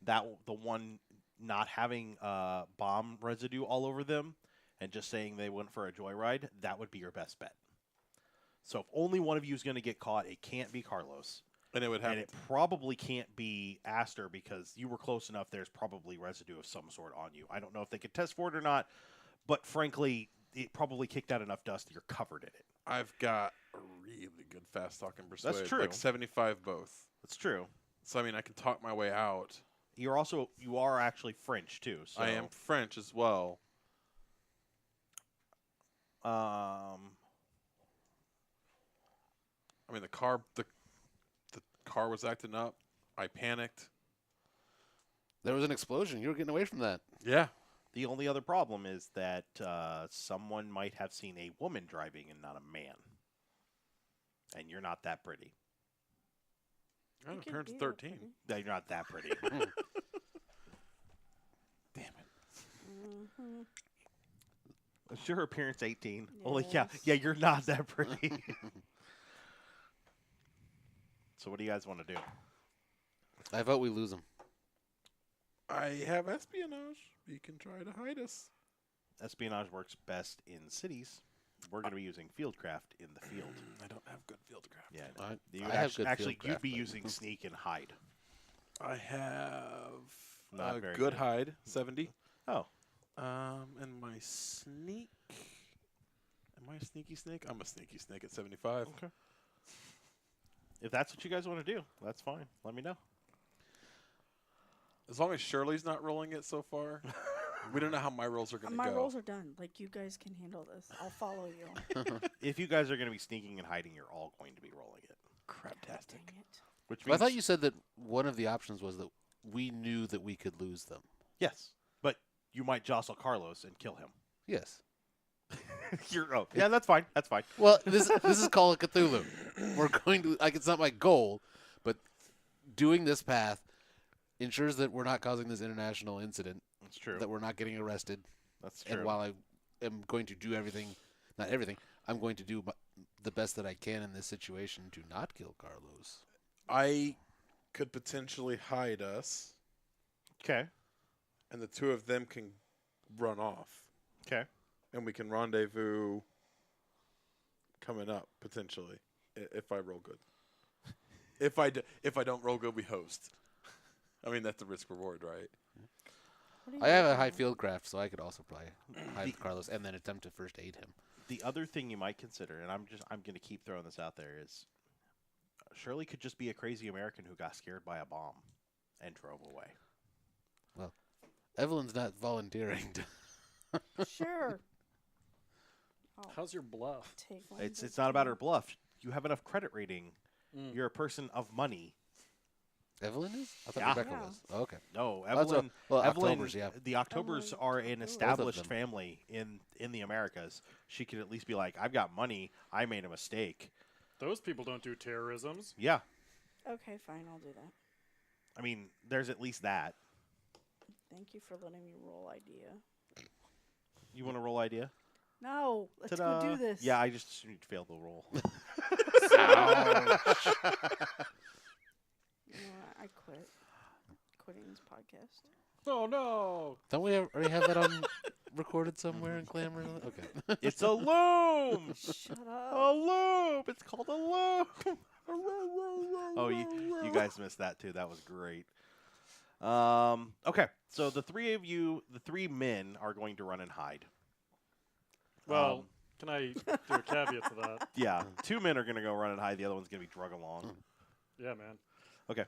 F: the one not having bomb residue all over them and just saying they went for a joyride, that would be your best bet. So if only one of you is going to get caught, it can't be Carlos.
C: And it would have
F: And it probably can't be Astor because you were close enough. There's probably residue of some sort on you. I don't know if they could test for it or not, but frankly, it probably kicked out enough dust that you're covered in it.
C: I've got a really good fast talk and persuade.
F: true.
C: Like 75 both.
F: That's true.
C: So I mean, I can talk my way out.
F: You are actually French too. So
C: I am French as well.
F: Um,
C: I mean, the car was acting up. I panicked.
E: There was an explosion. You were getting away from that.
C: Yeah.
F: the only other problem is that someone might have seen a woman driving and not a man, and you're not that pretty.
C: Oh,
B: You can
C: parents
B: be
C: 13.
B: that pretty.
F: No, you're not that pretty.
C: Damn it.
B: Mm-hmm.
F: Sure, appearance 18. Holy cow.
B: Yes.
F: Yeah, you're not that pretty. So what do you guys want to do?
E: I vote we lose him.
C: I have espionage. You can try to hide us.
F: Espionage works best in cities. We're going to be using fieldcraft in the field.
C: I don't have good fieldcraft.
F: Yeah,
E: I have good
F: actually,
E: fieldcraft,
F: you'd be
E: but-
F: using sneak and hide.
C: I have
F: Not
C: a
F: very
C: good
F: good.
C: hide, 70.
F: Oh,
C: And my sneak. Am I a sneaky snake? I'm a sneaky snake at 75.
F: Okay. If that's what you guys want to do, that's fine. Let me know.
C: As long as Shirley's not rolling it so far, we don't know how my rolls are going to
B: My
C: go.
B: rolls are done. Like, you guys can handle this. I'll follow you.
F: If you guys are going to be sneaking and hiding, you're all going to be rolling it.
C: Craptastic.
B: Dang it.
F: Which
E: Well, I
F: means
E: thought you said that one of the options was that we knew that we could lose them.
F: yes, but you might jostle Carlos and kill him.
E: Yes.
F: Yeah, that's fine. That's fine.
E: Well, this is Call of Cthulhu. We're going to it's not my goal, but doing this path ensures that we're not causing this international incident,
F: That's true.
E: that we're not getting arrested.
F: That's true.
E: And while I am going to do everything, not everything, I'm going to do the best that I can in this situation to not kill Carlos.
C: I could potentially hide us,
F: Okay.
C: and the two of them can run off.
F: Okay.
C: And we can rendezvous coming up, potentially, if I roll good. If I don't roll good, we host. I mean, that's the risk reward, right?
B: What are you
E: I have a
B: looking
E: high
B: at?
E: field craft, so I could also probably hide with Carlos and then attempt to first aid him.
F: The other thing you might consider, and I'm going to keep throwing this out there, is Shirley could just be a crazy American who got scared by a bomb and drove away.
E: Evelyn's not volunteering to.
B: Sure. I'll
D: How's your bluff?
B: take one.
F: It's not about her bluff. You have enough credit rating.
D: Mm.
F: You're a person of money.
E: Evelyn is? I thought
F: Yeah.
E: Rebecca
B: Yeah.
E: was. Oh, okay.
F: No,
E: That's
F: Evelyn.
E: well,
F: Evelyn.
E: October's, yeah.
F: The Octobers
B: Evelyn,
F: are an
B: both of
F: established
E: them.
F: family in the Americas. She could at least be like, I've got money. I made a mistake.
D: Those people don't do terrorisms.
F: Yeah.
B: Okay, fine. I'll do that.
F: I mean, there's at least that.
B: Thank you for letting me roll idea.
F: You want to roll idea?
B: No, let's
F: Ta-da.
B: go do this.
F: Yeah, I just assumed you'd fail the roll.
B: You know what? I quit. Quitting this podcast.
D: Oh no!
E: Don't we already have that on recorded somewhere in Clamor? Okay.
F: It's a loom.
B: Shut up.
F: A loom. It's called a loom. Oh, you guys missed that too. That was great. Okay, so the three men are going to run and hide.
D: Well, can I do a caveat to that?
F: Yeah, 2 men are going to go run and hide. The other one's going to be drug along.
D: Yeah, man.
F: Okay,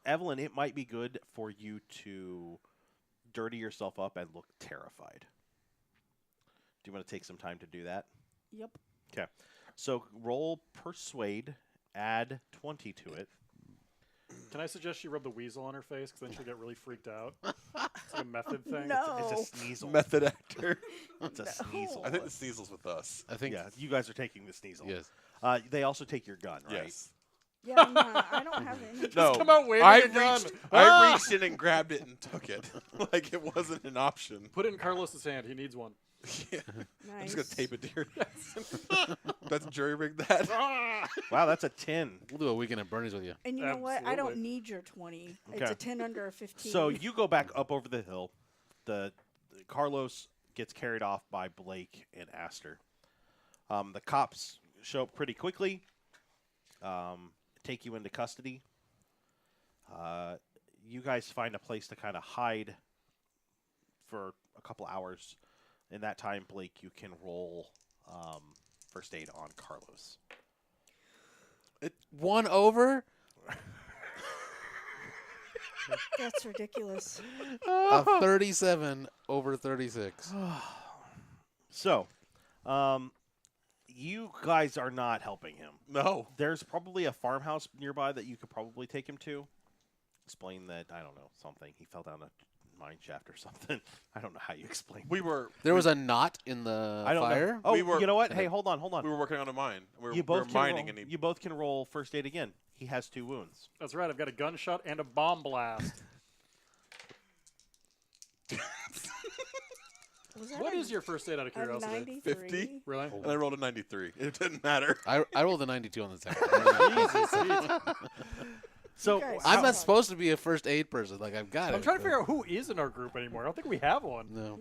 F: Evelyn, it might be good for you to dirty yourself up and look terrified. Do you want to take some time to do that?
B: Yep.
F: Okay, so roll persuade, add 20 to it.
D: Can I suggest she rub the weasel on her face because then she'll get really freaked out? It's like a method thing.
B: No.
F: It's a sneasel.
C: Method actor.
F: It's a
B: No.
F: sneasel.
C: I think the sneasel's with us.
E: I think.
F: Yeah, you guys are taking the sneasel.
E: Yes.
F: They also take your gun, right?
C: Yes.
B: Yeah, I'm not, I don't have any.
C: No.
D: Come out waving
C: I
D: a gun.
C: reached,
D: Ah!
C: I reached in and grabbed it and took it. Like it wasn't an option.
D: Put it in Carlos's hand. He needs one.
C: Yeah.
B: Nice.
C: I'm just going to tape it to your desk. Let's jury rig that.
F: Wow, that's a 10.
E: We'll do a weekend at Bernie's with you.
B: And you know what? I don't
D: Absolutely.
B: need your 20. It's
F: Okay.
B: a 10 under a 15.
F: So you go back up over the hill. The Carlos gets carried off by Blake and Astor. The cops show up pretty quickly. Take you into custody. You guys find a place to kind of hide for a couple hours. In that time, Blake, you can roll first aid on Carlos.
E: One over?
B: That's ridiculous.
E: A 37 over 36.
F: So, you guys are not helping him.
C: No.
F: There's probably a farmhouse nearby that you could probably take him to. Explain that, I don't know, something. He fell down a mine shaft or something. I don't know how you explain.
C: We were
E: There was a knot in the
F: I don't
E: fire.
F: know. Oh,
C: We were-
F: you know what? Hey, hold on.
C: we were working on a mine. We
F: You
C: were
F: both can
C: mining
F: roll,
C: and
F: you both can roll first aid again. He has 2 wounds.
D: That's right. I've got a gunshot and a bomb blast.
B: Was that
D: What
B: a-
D: is your first aid out of
B: a
D: curiosity?
B: 93?
C: 50?
D: Really?
C: and I rolled a 93. It didn't matter.
E: I rolled a 92 on the second.
F: So,
B: You guys
E: I'm
B: suck.
E: not supposed to be a first aid person. Like, I've got it.
D: I'm trying to
E: but-
D: figure out who is in our group anymore. I don't think we have one.
E: No.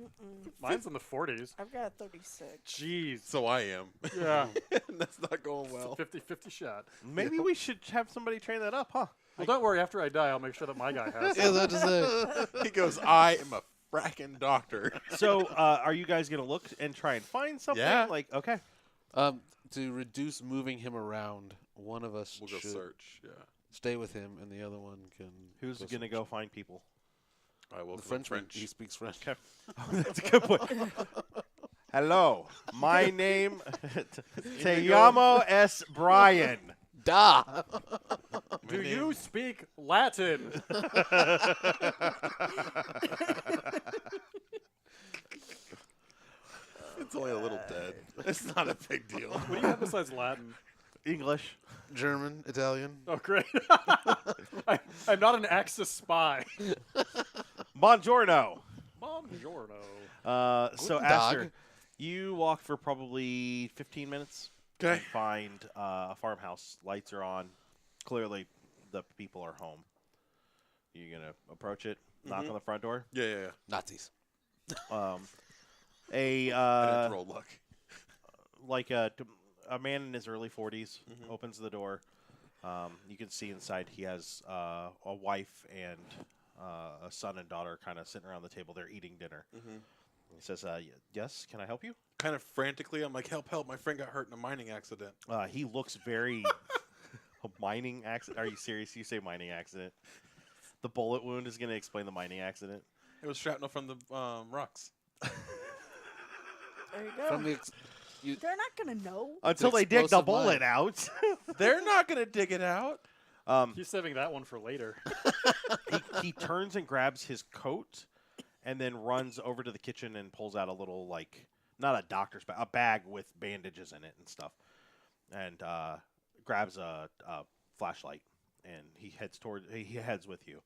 D: Mine's in the 40s.
B: I've got 36.
D: Jeez.
C: So I am.
D: Yeah.
C: That's not going
D: It's a
C: well.
D: 50-50 shot.
F: maybe we should have somebody train that up, huh?
D: Well, don't worry. After I die, I'll make sure that my guy has
E: Yeah,
D: it.
E: that is it.
C: He goes, I am a fracking doctor.
F: So, are you guys going to look and try and find something?
C: Yeah.
F: Like, okay.
E: To reduce moving him around, one of us
C: We'll go
E: should
C: search. Yeah.
E: stay with him, and the other one can.
F: Who's
E: go
F: going to
E: search.
F: go find people?
C: I will.
E: The Frenchman.
C: French.
E: He speaks French.
F: Okay. That's a good point. Hello, my name Te llamo es Brian.
E: Da.
D: Do you speak Latin?
C: It's only a little dead. It's not a big deal.
D: What do you have besides Latin?
F: English.
E: German, Italian.
D: Oh, great. I'm not an Axis spy.
F: Buongiorno.
D: Buongiorno.
F: So,
E: Guten
F: Astor,
E: Tag.
F: you walk for probably 15 minutes.
C: Okay.
F: And find a farmhouse. Lights are on. Clearly, the people are home. You going to approach it, knock on the front door?
C: Yeah.
E: Nazis.
F: A
C: I didn't roll luck.
F: like a man in his early 40s opens the door. You can see inside he has a wife and a son and daughter kind of sitting around the table. They're eating dinner. He says, yes, can I help you?
C: Kind of frantically, I'm like, help, help. My friend got hurt in a mining accident.
F: He looks very... A mining accident? Are you serious? You say mining accident. The bullet wound is going to explain the mining accident.
C: It was shrapnel from the rocks.
B: There you go.
E: From the
B: They're not gonna know.
F: Until they dig the
E: explosive
F: bullet
E: mine.
F: out.
C: They're not going to dig it out.
D: He's saving that one for later.
F: He turns and grabs his coat and then runs over to the kitchen and pulls out a little, like, not a doctor's bag, a bag with bandages in it and stuff. And grabs a flashlight and he heads with you.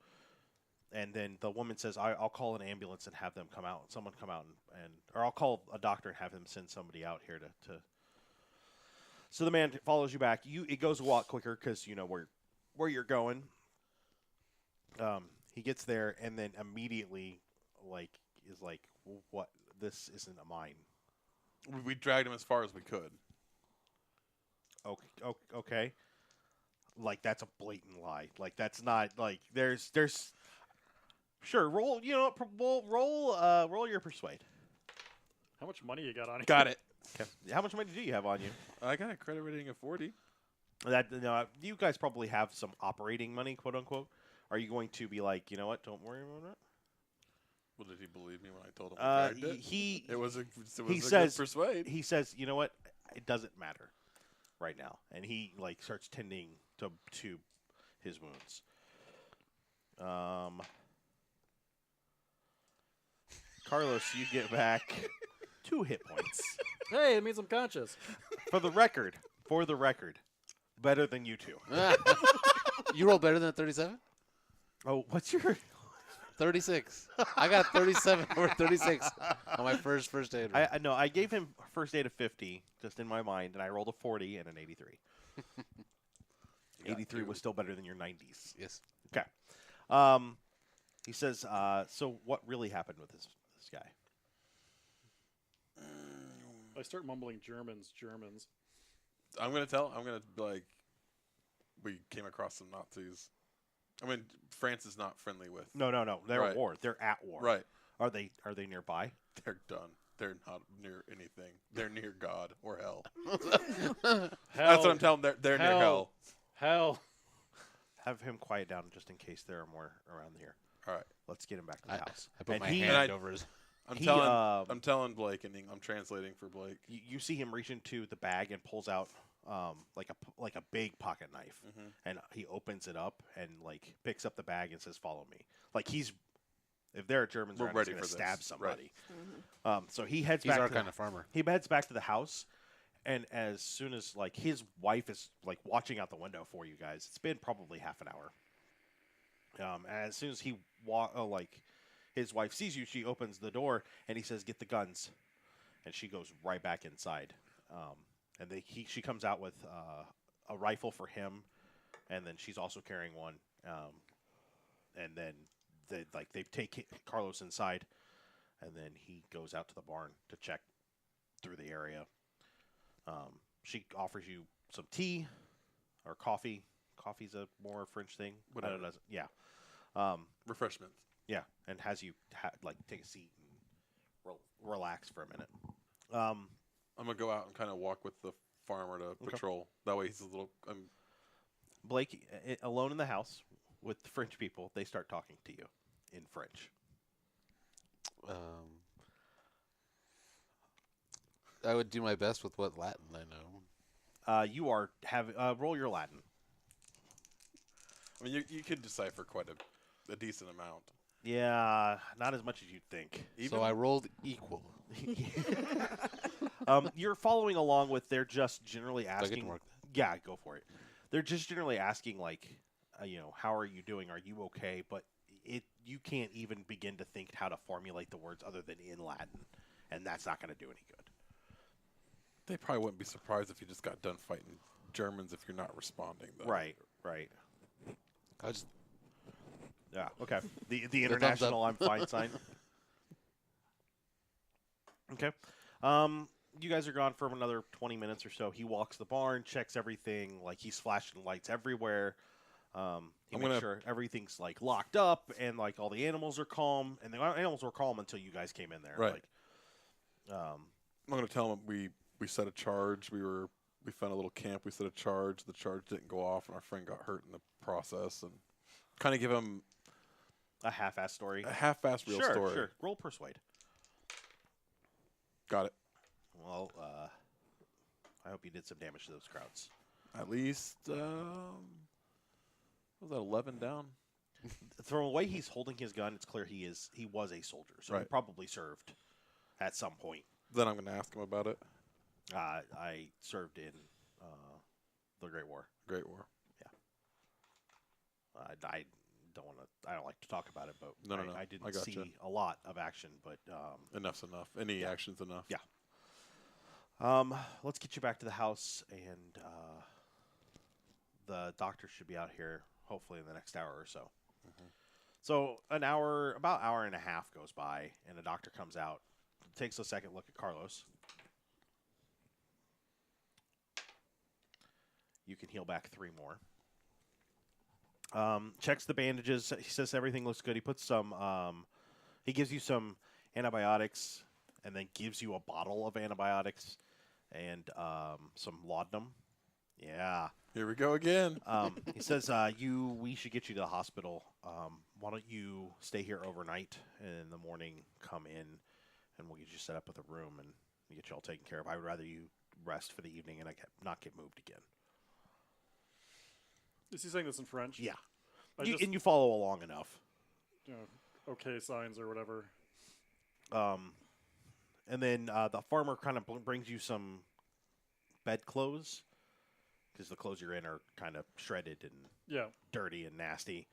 F: And then the woman says, I'll call an ambulance and have them come out. Someone come out or I'll call a doctor and have him send somebody out here to. So the man follows you back. It goes a lot quicker because you know where you're going. He gets there and then immediately is like, what? This isn't a mine.
C: We dragged him as far as we could.
F: Okay. Like that's a blatant lie. Like that's not like there's. Sure, roll. You know, roll your persuade.
D: How much money you got on you?
C: Got it.
F: Okay. How much money do you have on you?
C: I got a credit rating of 40.
F: You guys probably have some operating money, quote unquote. Are you going to be like, you know what? Don't worry about it.
C: Well, did he believe me when I told him we dragged it? It was a
F: says-
C: good persuade.
F: He says, you know what? It doesn't matter right now, and he starts tending to his wounds. Carlos, you get back 2 hit points.
D: Hey, it means I'm conscious.
F: For the record, better than you two.
E: You roll better than a 37?
F: Oh, what's your?
E: 36. I got 37 over 36 on my first aid roll.
F: I know. I gave him first aid of 50, just in my mind, and I rolled a 40 and an 83. 83 was still better than your 90s.
E: Yes.
F: Okay. He says, so what really happened with this guy?
D: I start mumbling Germans.
C: I'm going to be like, we came across some Nazis. I mean, France is not friendly with.
F: No. They're
C: Right.
F: at war. They're at war.
C: Right.
F: Are they nearby?
C: They're done. They're not near anything. They're near God or hell.
D: Hell.
C: That's what I'm telling them. They're near hell.
D: Hell.
F: Have him quiet down just in case there are more around here.
C: All right.
F: Let's get him back to the house.
E: I put
F: And
E: my
F: he-
E: hand
C: and I-
E: over his.
C: I'm telling Blake, and I'm translating for Blake.
F: You see him reach into the bag and pulls out like a big pocket knife, and he opens it up and picks up the bag and says, "Follow me." Like if there are Germans
C: We're
F: around,
C: ready
F: he's gonna
C: for
F: stab
C: this.
F: somebody.
C: Right.
F: So he heads
E: He's
F: back.
E: our
F: to
E: kind
F: the,
E: of farmer.
F: He heads back to the house, and as soon as his wife is watching out the window for you guys, it's been probably half an hour. And as soon as his wife sees you, she opens the door and he says, "Get the guns," and she goes right back inside. And she comes out with a rifle for him, and then she's also carrying one. And then they take Carlos inside, and then he goes out to the barn to check through the area. She offers you some tea or coffee. Coffee's a more French thing.
C: Whatever.
F: Yeah.
C: Refreshments.
F: Yeah, and has you take a seat and relax for a minute.
C: I'm gonna go out and kind of walk with the farmer to patrol. That way he's a little.
F: Blake, alone in the house with the French people, they start talking to you in French.
E: I would do my best with what Latin I know.
F: You are roll your Latin.
C: I mean, you could decipher quite a decent amount.
F: Yeah, not as much as you'd think.
E: So I rolled equal.
F: You're following along with. They're just generally
E: Do I get
F: asking.
E: to mark
F: Yeah, go for it. They're just generally asking, like, how are you doing? Are you okay? But you can't even begin to think how to formulate the words other than in Latin, and that's not going to do any good.
C: They probably wouldn't be surprised if you just got done fighting Germans if you're not responding, though.
F: Right.
E: I just
F: Yeah. Okay. The
E: thumbs up.
F: international I'm fine sign. Okay. You guys are gone for another 20 minutes or so. He walks the barn, checks everything. Like, he's flashing lights everywhere. He makes sure everything's, like, locked up and, like, all the animals are calm. And the animals were calm until you guys came in there.
C: Right.
F: Like,
C: I'm going to tell him we set a charge. We found a little camp. We set a charge. The charge didn't go off, and our friend got hurt in the process. And kind of give him
F: a half-ass story.
C: a half-assed real story.
F: Sure. Roll persuade.
C: Got it.
F: Well, I hope you did some damage to those crowds.
C: At least, was that 11 down?
F: From the way he's holding his gun, it's clear he was a soldier, so he
C: Right.
F: probably served at some point.
C: Then I'm going to ask him about it.
F: I served in the Great War.
C: Great War.
F: I don't want to. I don't like to talk about it, but
C: No.
F: I didn't
C: I gotcha.
F: see a lot of action. But
C: Enough's enough. Any action's enough.
F: Yeah. Let's get you back to the house, and the doctor should be out here hopefully in the next hour or so. So about hour and a half goes by, and the doctor comes out, takes a second look at Carlos. You can heal back 3 more. Checks the bandages. He says everything looks good. He puts some. He gives you some antibiotics, and then gives you a bottle of antibiotics and some laudanum. Yeah.
C: Here we go again.
F: He says we should get you to the hospital. Why don't you stay here overnight, and in the morning come in, and we'll get you set up with a room and get you all taken care of. I would rather you rest for the evening and not get moved again.
D: Is he saying this in French?
F: Yeah.
D: I
F: And you follow along enough.
D: Okay signs or whatever.
F: And then the farmer kind of brings you some bed clothes, because the clothes you're in are kind of shredded and dirty and nasty.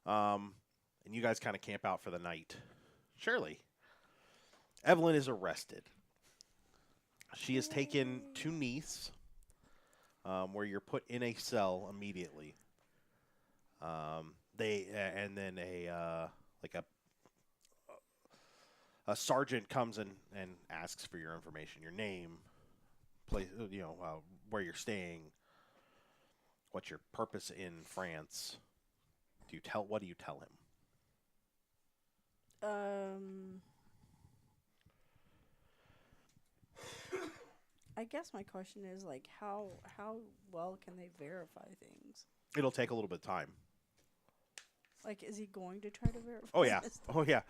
F: And you guys kind of camp out for the night. Shirley. Evelyn is arrested. She is taken to Nice, where you're put in a cell immediately. And then a sergeant comes and asks for your information, your name, place, where you're staying, what's your purpose in France. What do you tell him?
B: I guess my question is, like, how well can they verify things?
F: It'll take a little bit of time.
B: Like, is he going to try to verify?
F: Oh yeah.
B: this?
F: Oh yeah.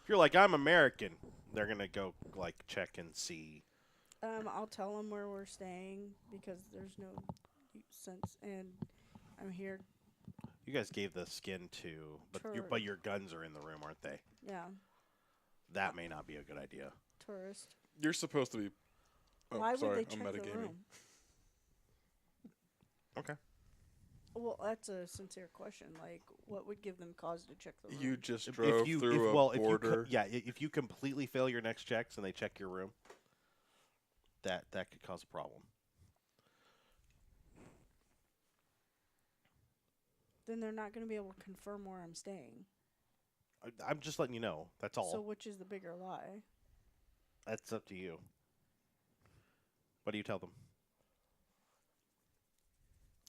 F: If you're like, I'm American, they're gonna go like check and see.
B: I'll tell him where we're staying because there's no sense, and I'm here.
F: You guys gave the skin to, but your guns are in the room, aren't they?
B: Yeah,
F: That may not be a good idea.
B: tourist.
C: You're supposed to be. Oh,
B: Why
C: sorry.
B: would they
C: I'm
B: check the
C: metagaming.
B: room?
F: Okay.
B: Well, that's a sincere question. Like, what would give them cause to check the room?
C: You just drove through a border.
F: If you completely fail your next checks and they check your room, that could cause a problem.
B: Then they're not going to be able to confirm where I'm staying.
F: I'm just letting you know. That's all.
B: So, which is the bigger lie?
F: That's up to you. What do you tell them?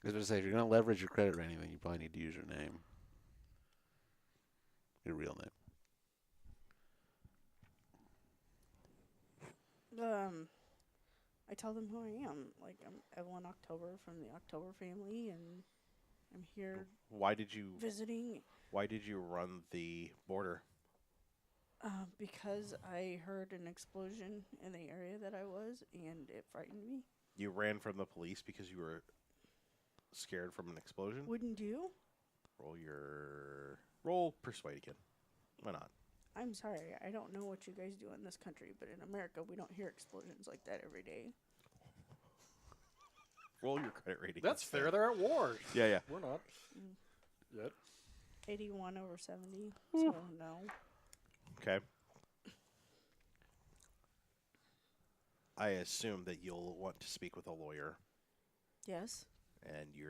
E: I was going to say, if you're going to leverage your credit rating, then you probably need to use your name. Your real name.
B: I tell them who I am. Like, I'm Evelyn October from the October family, and I'm here
F: Why did you
B: visiting
F: run the border?
B: because I heard an explosion in the area that I was, and it frightened me.
F: You ran from the police because you were scared from an explosion?
B: Wouldn't you?
F: Roll persuade again. Why not?
B: I'm sorry, I don't know what you guys do in this country, but in America, we don't hear explosions like that every day.
F: Roll your credit rating.
D: That's
F: instead.
D: fair. They're at war.
F: Yeah.
D: We're not. Yet.
B: 81 over 70, so no.
F: Okay. I assume that you'll want to speak with a lawyer,
B: Yes,
F: and you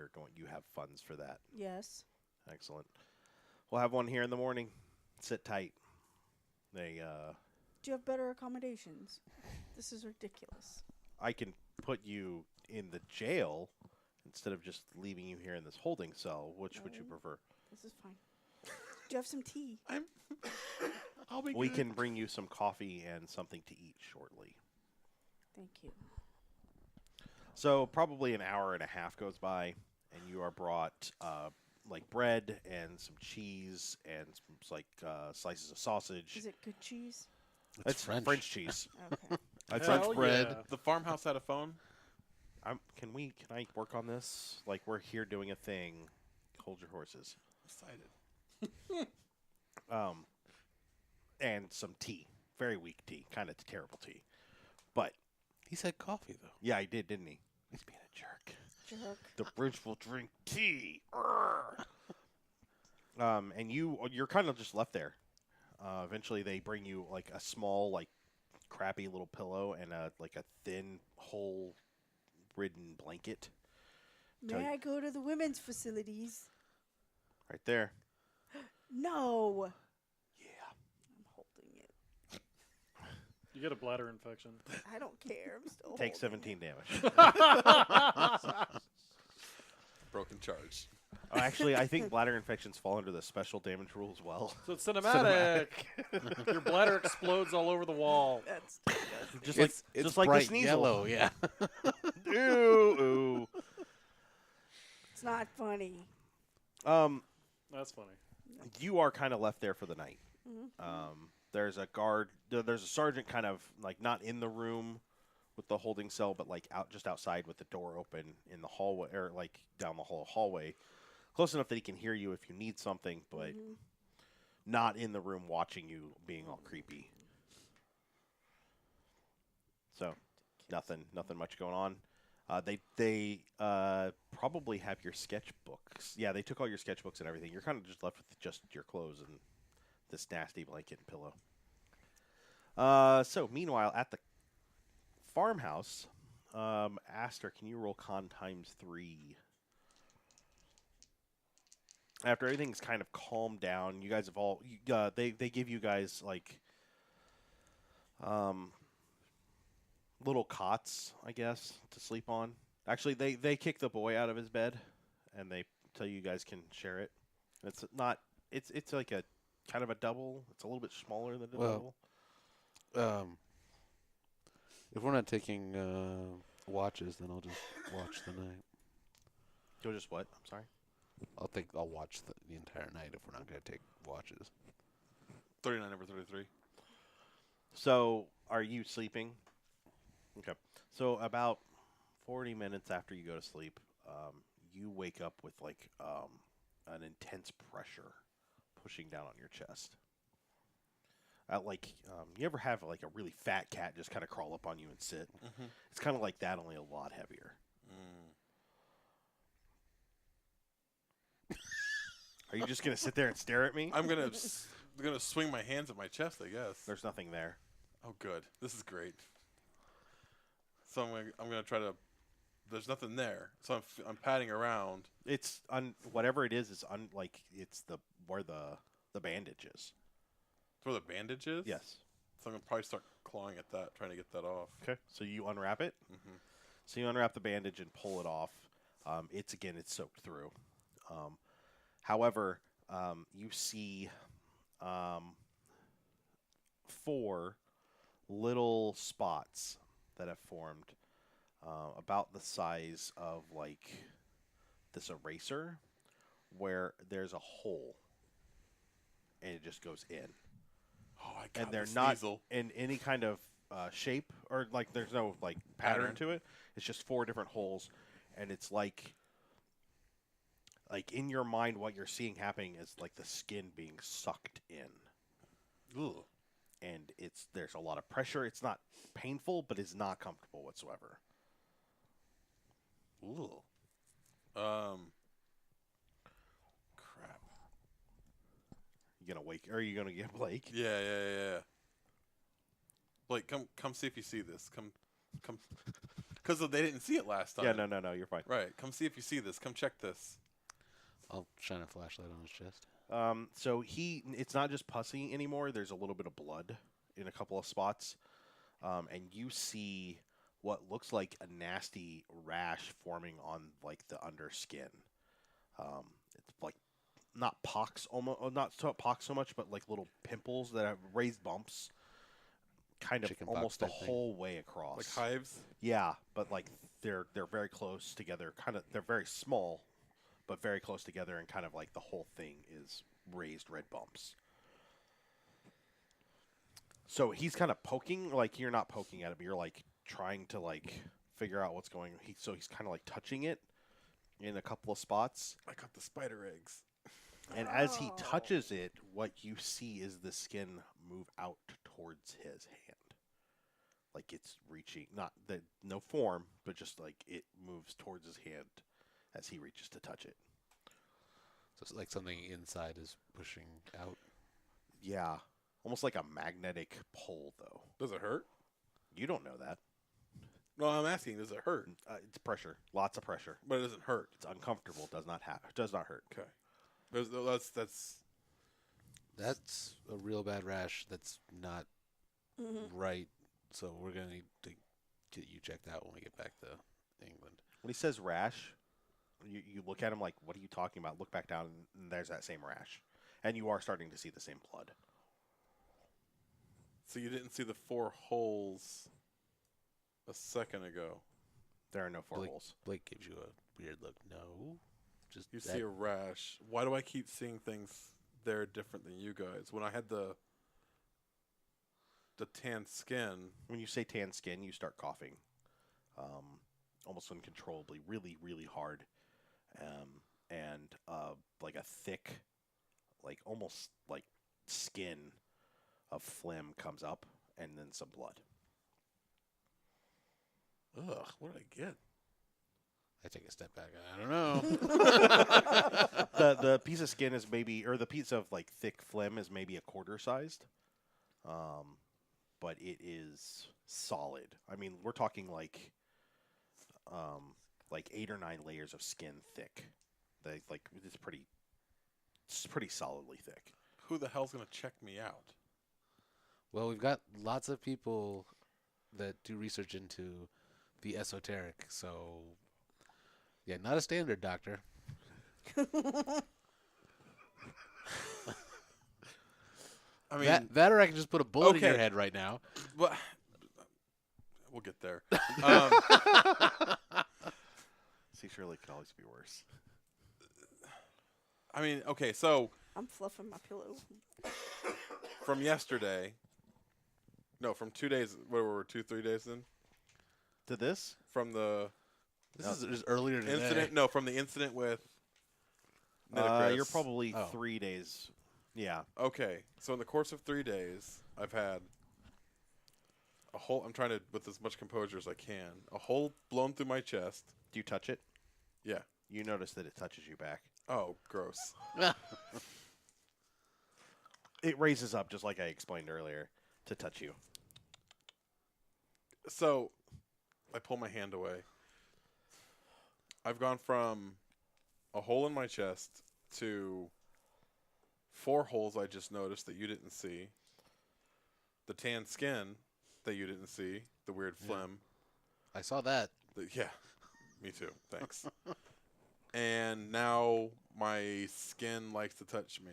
F: have funds for that.
B: yes.
F: Excellent. We'll have one here in the morning. Sit tight.
B: Do you have better accommodations? This is ridiculous.
F: I can put you in the jail instead of just leaving you here in this holding cell. Which would you
B: No.
F: prefer?
B: This is fine. Do you have some tea?
C: I'll be
F: We
C: good.
F: can bring you some coffee and something to eat shortly.
B: Thank you.
F: So probably an hour and a half goes by, and you are brought like bread and some cheese and some slices of sausage.
B: Is it good cheese?
F: It's French cheese.
B: Okay.
F: It's
D: Hell
F: French bread.
D: yeah.
C: The farmhouse had a phone.
F: Can I work on this? Like, we're here doing a thing. Hold your horses.
C: Excited.
F: And some tea. Very weak tea. Kind of terrible tea. But
E: He said coffee though.
F: yeah, he did, didn't he? He's being a jerk.
B: Jerk.
F: The bridge will drink tea. And you're kind of just left there. Eventually, they bring you like a small, like crappy little pillow and a thin, hole-ridden blanket. Tell
B: May
F: you-
B: I go to the women's facilities?
F: Right there.
B: No.
F: Yeah.
B: I'm holding it.
D: You get a bladder infection.
B: I don't care. I'm still
F: Take
B: holding
F: 17
B: it.
F: damage.
C: Broken charge.
F: Oh, actually, I think bladder infections fall under the special damage rule as well.
D: So it's cinematic. Your bladder explodes all over the wall.
B: That's disgusting.
F: Just like the
E: bright
F: sneasel.
E: yellow. Yeah.
F: Ooh.
B: It's not funny.
D: That's funny.
F: You are kind of left there for the night.
B: Mhm.
F: There's a guard. There's a sergeant, kind of like not in the room with the holding cell, but like just outside with the door open in the hallway, or like down the hallway, close enough that he can hear you if you need something, but not in the room watching you being all creepy. So, nothing much going on. They probably have your sketchbooks. Yeah, they took all your sketchbooks and everything. You're kind of just left with just your clothes and this nasty blanket and pillow. So meanwhile, at the farmhouse, Astor, can you roll con ×3? After everything's kind of calmed down, you guys have all they give you guys like little cots, I guess, to sleep on. Actually, they kick the boy out of his bed, and they tell you guys can share it. It's not. It's like a kind of a double. It's a little bit smaller than a
E: Well,
F: double.
E: If we're not taking watches, then I'll just watch the night.
F: You'll just what? I'm sorry.
E: I'll watch the entire night if we're not going to take watches.
C: 39 over 33.
F: So, are you sleeping? Okay. So, about 40 minutes after you go to sleep, you wake up with like an intense pressure pushing down on your chest. You ever have like a really fat cat just kind of crawl up on you and sit?
C: Mm-hmm.
F: It's kind of like that, only a lot heavier. Are you just gonna sit there and stare at me?
C: I'm gonna swing my hands at my chest, I guess.
F: There's nothing there.
C: Oh, good. This is great. So I'm gonna try to. There's nothing there, so I'm patting around.
F: It's whatever it is it's where the bandage is.
C: It's where the bandage is.
F: Yes.
C: So I'm gonna probably start clawing at that, trying to get that off.
F: Okay. So you unwrap it.
C: Mm-hmm.
F: So you unwrap the bandage and pull it off. It's soaked through. However, you see 4 little spots that have formed about the size of like this eraser, where there's a hole, and it just goes in.
C: Oh, I got
F: And they're
C: this
F: not
C: easel.
F: in any kind of shape or like there's no like pattern
C: Pattern.
F: to it. It's just 4 different holes, and it's like in your mind, what you're seeing happening is like the skin being sucked in.
C: Ooh.
F: And there's a lot of pressure. It's not painful, but it's not comfortable whatsoever.
C: Ooh. Crap.
F: You gonna wake? Or are you gonna get Blake?
C: Yeah. Blake, come see if you see this. Come. Because they didn't see it last time.
F: Yeah, no, you're fine.
C: Right. Come see if you see this. Come check this.
E: I'll shine a flashlight on his chest.
F: So it's not just pussy anymore. There's a little bit of blood in a couple of spots, and you see what looks like a nasty rash forming on like the underskin. It's like not pox, pox so much, but like little pimples that have raised bumps, kind of
E: Chicken pox
F: almost the
E: type thing.
F: whole way across.
C: Like hives.
F: Yeah, but like they're very close together. They're very small, but very close together, and kind of like the whole thing is raised red bumps. So he's kind of poking, like you're not poking at it, but you're like trying to like figure out what's going. So he's kind of like touching it in a couple of spots,
C: I got the spider eggs.
F: and as he touches it, what you see is the skin move out towards his hand, like it's reaching, no form, but just like it moves towards his hand as he reaches to touch it.
E: So it's like something inside is pushing out.
F: Yeah, almost like a magnetic pull, though.
C: Does it hurt?
F: You don't know that.
C: No, I'm asking. Does it hurt?
F: It's pressure, lots of pressure.
C: But it doesn't hurt.
F: It's uncomfortable. Does not hurt.
C: Okay. That's
E: That's a real bad rash. That's not right. So we're gonna need to get you checked out when we get back to England.
F: When he says rash, you look at him like, "What are you talking about?" Look back down, and there's that same rash, and you are starting to see the same blood.
C: So you didn't see the 4 holes a second ago.
F: There are no 4 holes.
E: Blake gives you a weird look. No, just
C: You
E: that-
C: see a rash. Why do I keep seeing things there different than you guys? When I had the tan skin,
F: When you say tan skin, you start coughing, almost uncontrollably, really, really hard, and like a thick, like almost like skin of phlegm comes up, and then some blood.
C: ugh, what did I get?
E: I take a step back. I don't know.
F: The piece of skin is maybe, or the piece of like thick phlegm is maybe a quarter sized, but it is solid. I mean, we're talking like 8 or 9 layers of skin thick. It's pretty solidly thick.
C: Who the hell's gonna check me out?
E: Well, we've got lots of people that do research into the esoteric. So, yeah, not a standard doctor.
C: I mean,
E: That or I can just put a bullet in your
C: Okay.
E: head right now.
C: but we'll get there.
F: See, Shirley could always be worse.
C: I mean, okay, so
B: I'm fluffing my pillow.
C: from yesterday, no, from 2 days. What were we, 3 days in?
F: To this?
C: From the
E: This is just earlier today.
C: incident? No, from the incident with.
F: You're
C: Nitocris.
F: probably
E: Oh.
F: 3 days. Yeah.
C: Okay, so in the course of 3 days, I've had a hole. I'm trying to, with as much composure as I can, a hole blown through my chest.
F: Do you touch it?
C: Yeah.
F: You notice that it touches you back.
C: Oh, gross.
F: It raises up, just like I explained earlier, to touch you.
C: So, I pull my hand away. I've gone from a hole in my chest to 4 holes I just noticed that you didn't see. The tan skin that you didn't see. The weird phlegm.
E: I saw that.
C: Yeah, me too. Thanks. And now my skin likes to touch me.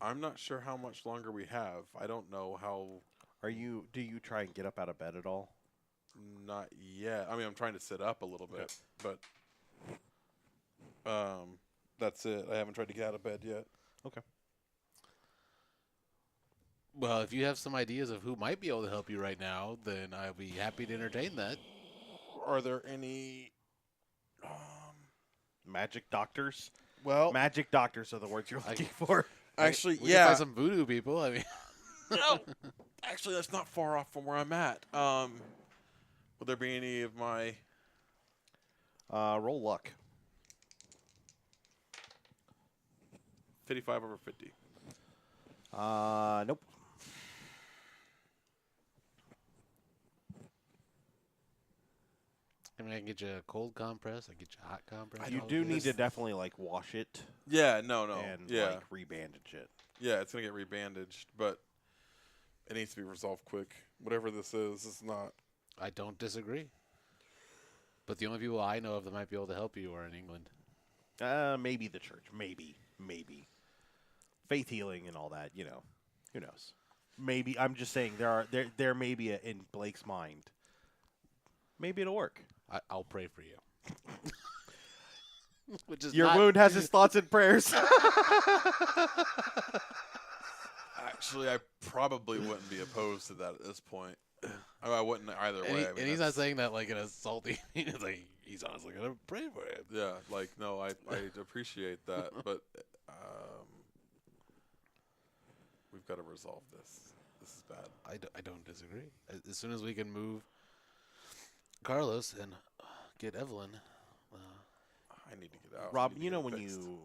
C: I'm not sure how much longer we have. I don't know how.
F: Do you try and get up out of bed at all?
C: Not yet. I mean, I'm trying to sit up a little bit, but that's it. I haven't tried to get out of bed yet.
F: Okay.
E: Well, if you have some ideas of who might be able to help you right now, then I'll be happy to entertain that.
C: Are there any?
F: Magic doctors.
C: Well,
F: Magic doctors are the words you're looking for.
C: actually,
E: We can
C: yeah.
E: find some voodoo people. I mean,
C: No, actually, that's not far off from where I'm at. Would there be any of my?
F: Roll luck.
C: 55 over 50.
F: Nope.
E: I mean, I can get you a cold compress. I can get you a hot compress.
F: You
E: all
F: do
E: of
F: need
E: this.
F: to definitely like wash it
C: Yeah, no,
F: and
C: yeah,
F: like rebandage it.
C: yeah. It's gonna get rebandaged, but it needs to be resolved quick. Whatever this is not.
E: I don't disagree. But the only people I know of that might be able to help you are in England.
F: Maybe the church. Maybe. Faith healing and all that. You know, who knows? Maybe I'm just saying there may be in Blake's mind. Maybe it'll work.
E: I'll pray for you. Which is
F: Your
E: not-
F: wound has his thoughts and prayers.
C: Actually, I probably wouldn't be opposed to that at this point. I wouldn't either way.
E: And,
C: I mean,
E: and he's not
C: that's-
E: saying that like in a salty. It's like he's honestly gonna pray for him.
C: Yeah, like no, I appreciate that, but we've got to resolve this. This is bad.
E: I don't disagree. As soon as we can move Carlos and get Evelyn,
C: I need to get out. I
F: Rob,
C: need to
F: you
C: get
F: know
C: it
F: when
C: fixed.
F: you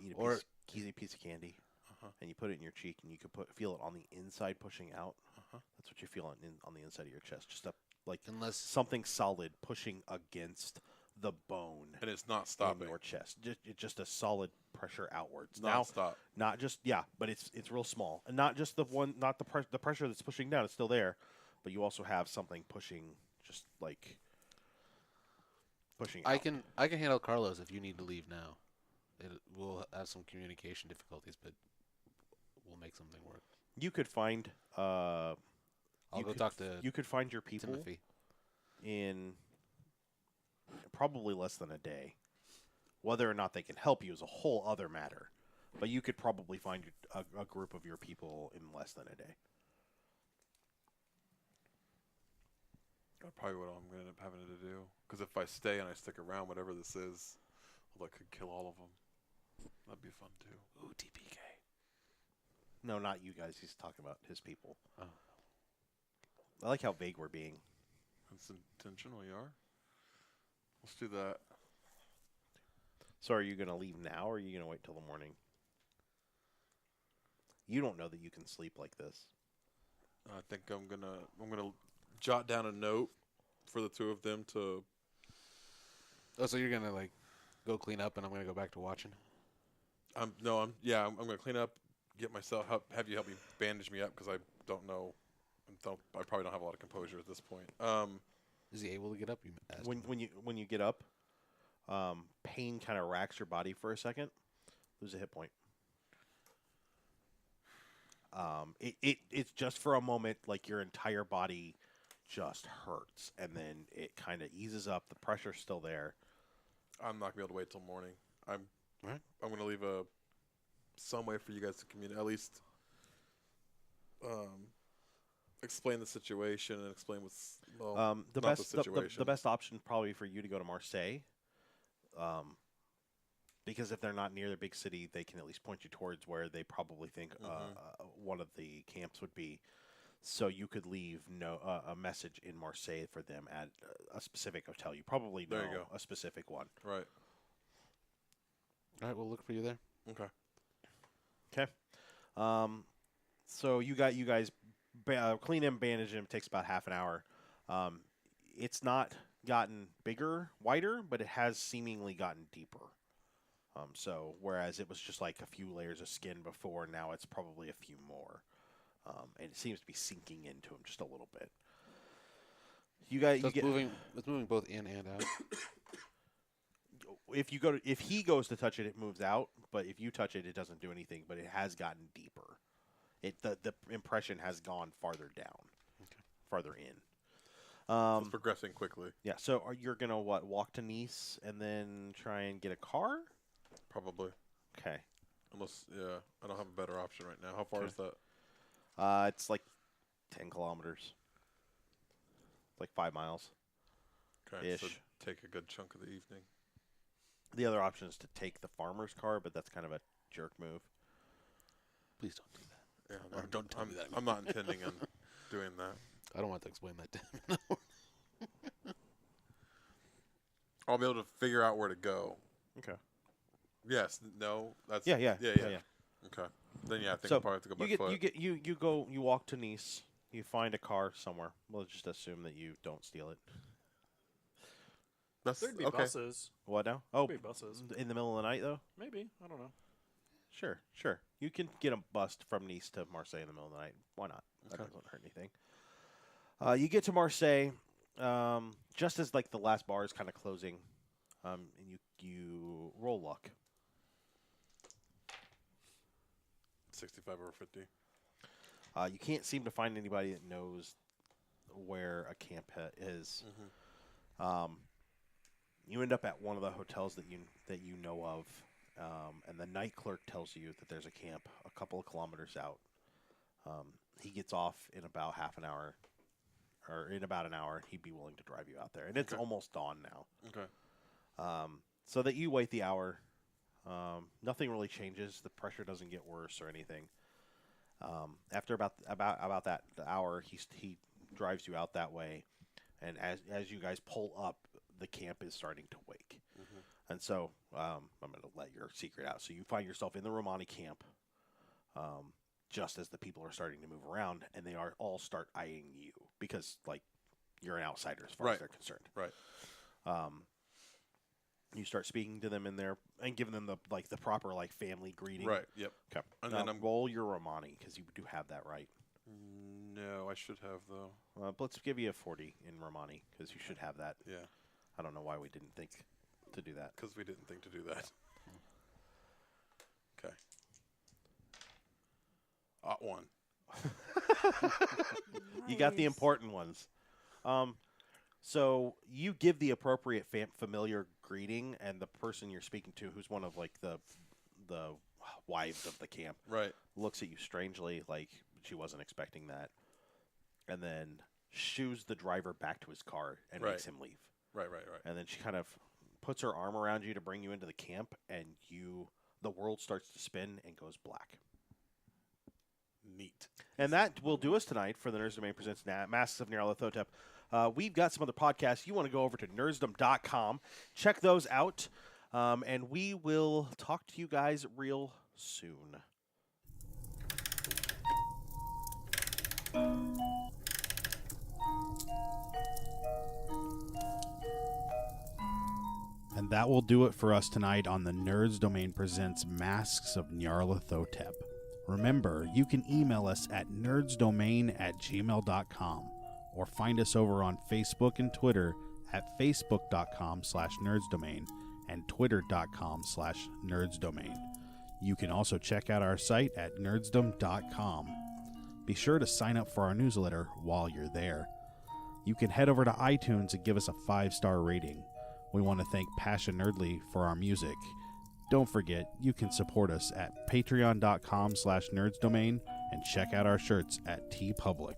F: eat
E: Or-
F: a piece of candy
C: Uh-huh.
F: and you put it in your cheek and you could feel it on the inside pushing out.
C: Uh-huh.
F: That's what you feel on the inside of your chest. Just like
E: unless
F: something solid pushing against the bone
C: and it's not
F: in
C: stopping.
F: your chest. Just a solid pressure outwards.
C: Not
F: Now,
C: stop.
F: not just but it's real small, and not just the pressure that's pushing down. It's still there, but you also have something pushing, just like pushing.
E: I
F: out.
E: can handle Carlos if you need to leave now. We'll have some communication difficulties, but we'll make something work.
F: You could find.
E: I'll
F: you
E: go
F: could-
E: talk to
F: You could find your people
E: Timothy.
F: in probably less than a day. Whether or not they can help you is a whole other matter. But you could probably find a group of your people in less than a day.
C: That's probably what I'm going to end up having to do. Because if I stay and I stick around, whatever this is, well, that could kill all of them. That'd be fun too.
E: Ooh, TPK.
F: No, not you guys. He's talking about his people.
E: Oh.
F: I like how vague we're being.
C: That's intentional, you are. Let's do that.
F: So are you going to leave now, or are you going to wait till the morning? You don't know that you can sleep like this.
C: I think I'm gonna jot down a note for the two of them to.
E: Oh, so you're gonna like go clean up, and I'm gonna go back to watching.
C: I'm gonna clean up, get myself have you help me bandage me up because I don't know. I probably don't have a lot of composure at this point.
E: Is he able to get up? You asked him.
F: When you get up, pain kind of racks your body for a second. Lose a hit point. It's just for a moment, like your entire body just hurts, and then it kind of eases up. The pressure's still there.
C: I'm not gonna be able to wait till morning. I'm
E: Right.
C: I'm gonna leave some way for you guys to communicate, at least explain the situation and explain what's
F: The
C: not the
F: best
C: situation.
F: the best option probably for you to go to Marseille, because if they're not near the big city, they can at least point you towards where they probably think one of the camps would be. So you could leave a message in Marseille for them at a specific hotel. You probably know
C: There you go.
F: a specific one.
C: Right.
E: All right, we'll look for you there.
C: Okay.
F: Okay. So you guys clean him, bandage him. Takes about half an hour. It's not gotten bigger, wider, but it has seemingly gotten deeper. So whereas it was just like a few layers of skin before, now it's probably a few more. And it seems to be sinking into him just a little bit.
E: So it's moving both in and out.
F: If he goes to touch it, it moves out. But if you touch it, it doesn't do anything. But it has gotten deeper. The impression has gone farther down, farther in.
C: It's progressing quickly.
F: Yeah. So you're gonna walk to Nice and then try and get a car?
C: Probably.
F: Okay.
C: Unless, I don't have a better option right now. How far
F: Okay.
C: is that?
F: It's like 10 kilometers. Like 5 miles.
C: Okay, so
F: Ish.
C: take a good chunk of the evening.
F: The other option is to take the farmer's car, but that's kind of a jerk move.
E: Please don't do that.
C: Yeah,
E: Or don't tell me that.
C: I'm not intending on doing that.
E: I don't want to explain that to him.
C: I'll be able to figure out where to go.
F: Okay.
C: Yes. No. That's
F: Yeah.
C: Okay. Then I think
F: So
C: I'll probably have to go by foot.
F: you walk to Nice. You find a car somewhere. We'll just assume that you don't steal it.
C: That's
D: There'd be
C: okay.
D: buses.
F: What now? Oh,
D: There'd be buses.
F: in the middle of the night though.
D: Maybe. I don't know.
F: Sure. You can get a bus from Nice to Marseille in the middle of the night. Why not? That
C: Okay.
F: doesn't hurt anything. You get to Marseille, just as like the last bar is kind of closing, and you roll luck.
C: 65 over 50.
F: You can't seem to find anybody that knows where a camp is. You end up at one of the hotels that you know of, and the night clerk tells you that there's a camp a couple of kilometers out. He gets off in about half an hour, or in about an hour. He'd be willing to drive you out there, and it's
C: Okay.
F: almost dawn now.
C: Okay.
F: So that you wait the hour. Nothing really changes. The pressure doesn't get worse or anything. After about that hour, he drives you out that way, and as you guys pull up, the camp is starting to wake. And so I'm going to let your secret out. So you find yourself in the Romani camp, just as the people are starting to move around, and they all start eyeing you because like you're an outsider as far as they're concerned.
C: Right.
F: You start speaking to them in there and giving them the proper like family greeting.
C: Right. Yep.
F: Okay.
C: And
F: Now
C: then
F: roll your Romani because you do have that right.
C: No, I should have though.
F: Let's give you a 40 in Romani because you should have that.
C: Yeah.
F: I don't know why we didn't think to do that.
C: Because we didn't think to do that. Okay. One.
F: You got the
B: Nice.
F: important ones. So you give the appropriate familiar greeting, and the person you're speaking to, who's one of like the wives of the camp,
C: Right.
F: looks at you strangely, like she wasn't expecting that, and then shoos the driver back to his car and makes him leave.
C: Right.
F: And then she kind of puts her arm around you to bring you into the camp, and the world starts to spin and goes black.
C: Neat.
F: And that will do us tonight for the Nerds Domain Presents Masks of Nyarlathotep. We've got some other podcasts. You want to go over to nerdsdom.com. Check those out. And we will talk to you guys real soon.
A: And that will do it for us tonight on the Nerds Domain Presents Masks of Nyarlathotep. Remember, you can email us at nerdsdomain@gmail.com or find us over on Facebook and Twitter at facebook.com/nerdsdomain and twitter.com/nerdsdomain. You can also check out our site at nerdsdom.com. Be sure to sign up for our newsletter while you're there. You can head over to iTunes and give us a 5-star rating. We want to thank Passion Nerdly for our music. Don't forget, you can support us at patreon.com/nerdsdomain and check out our shirts at TeePublic.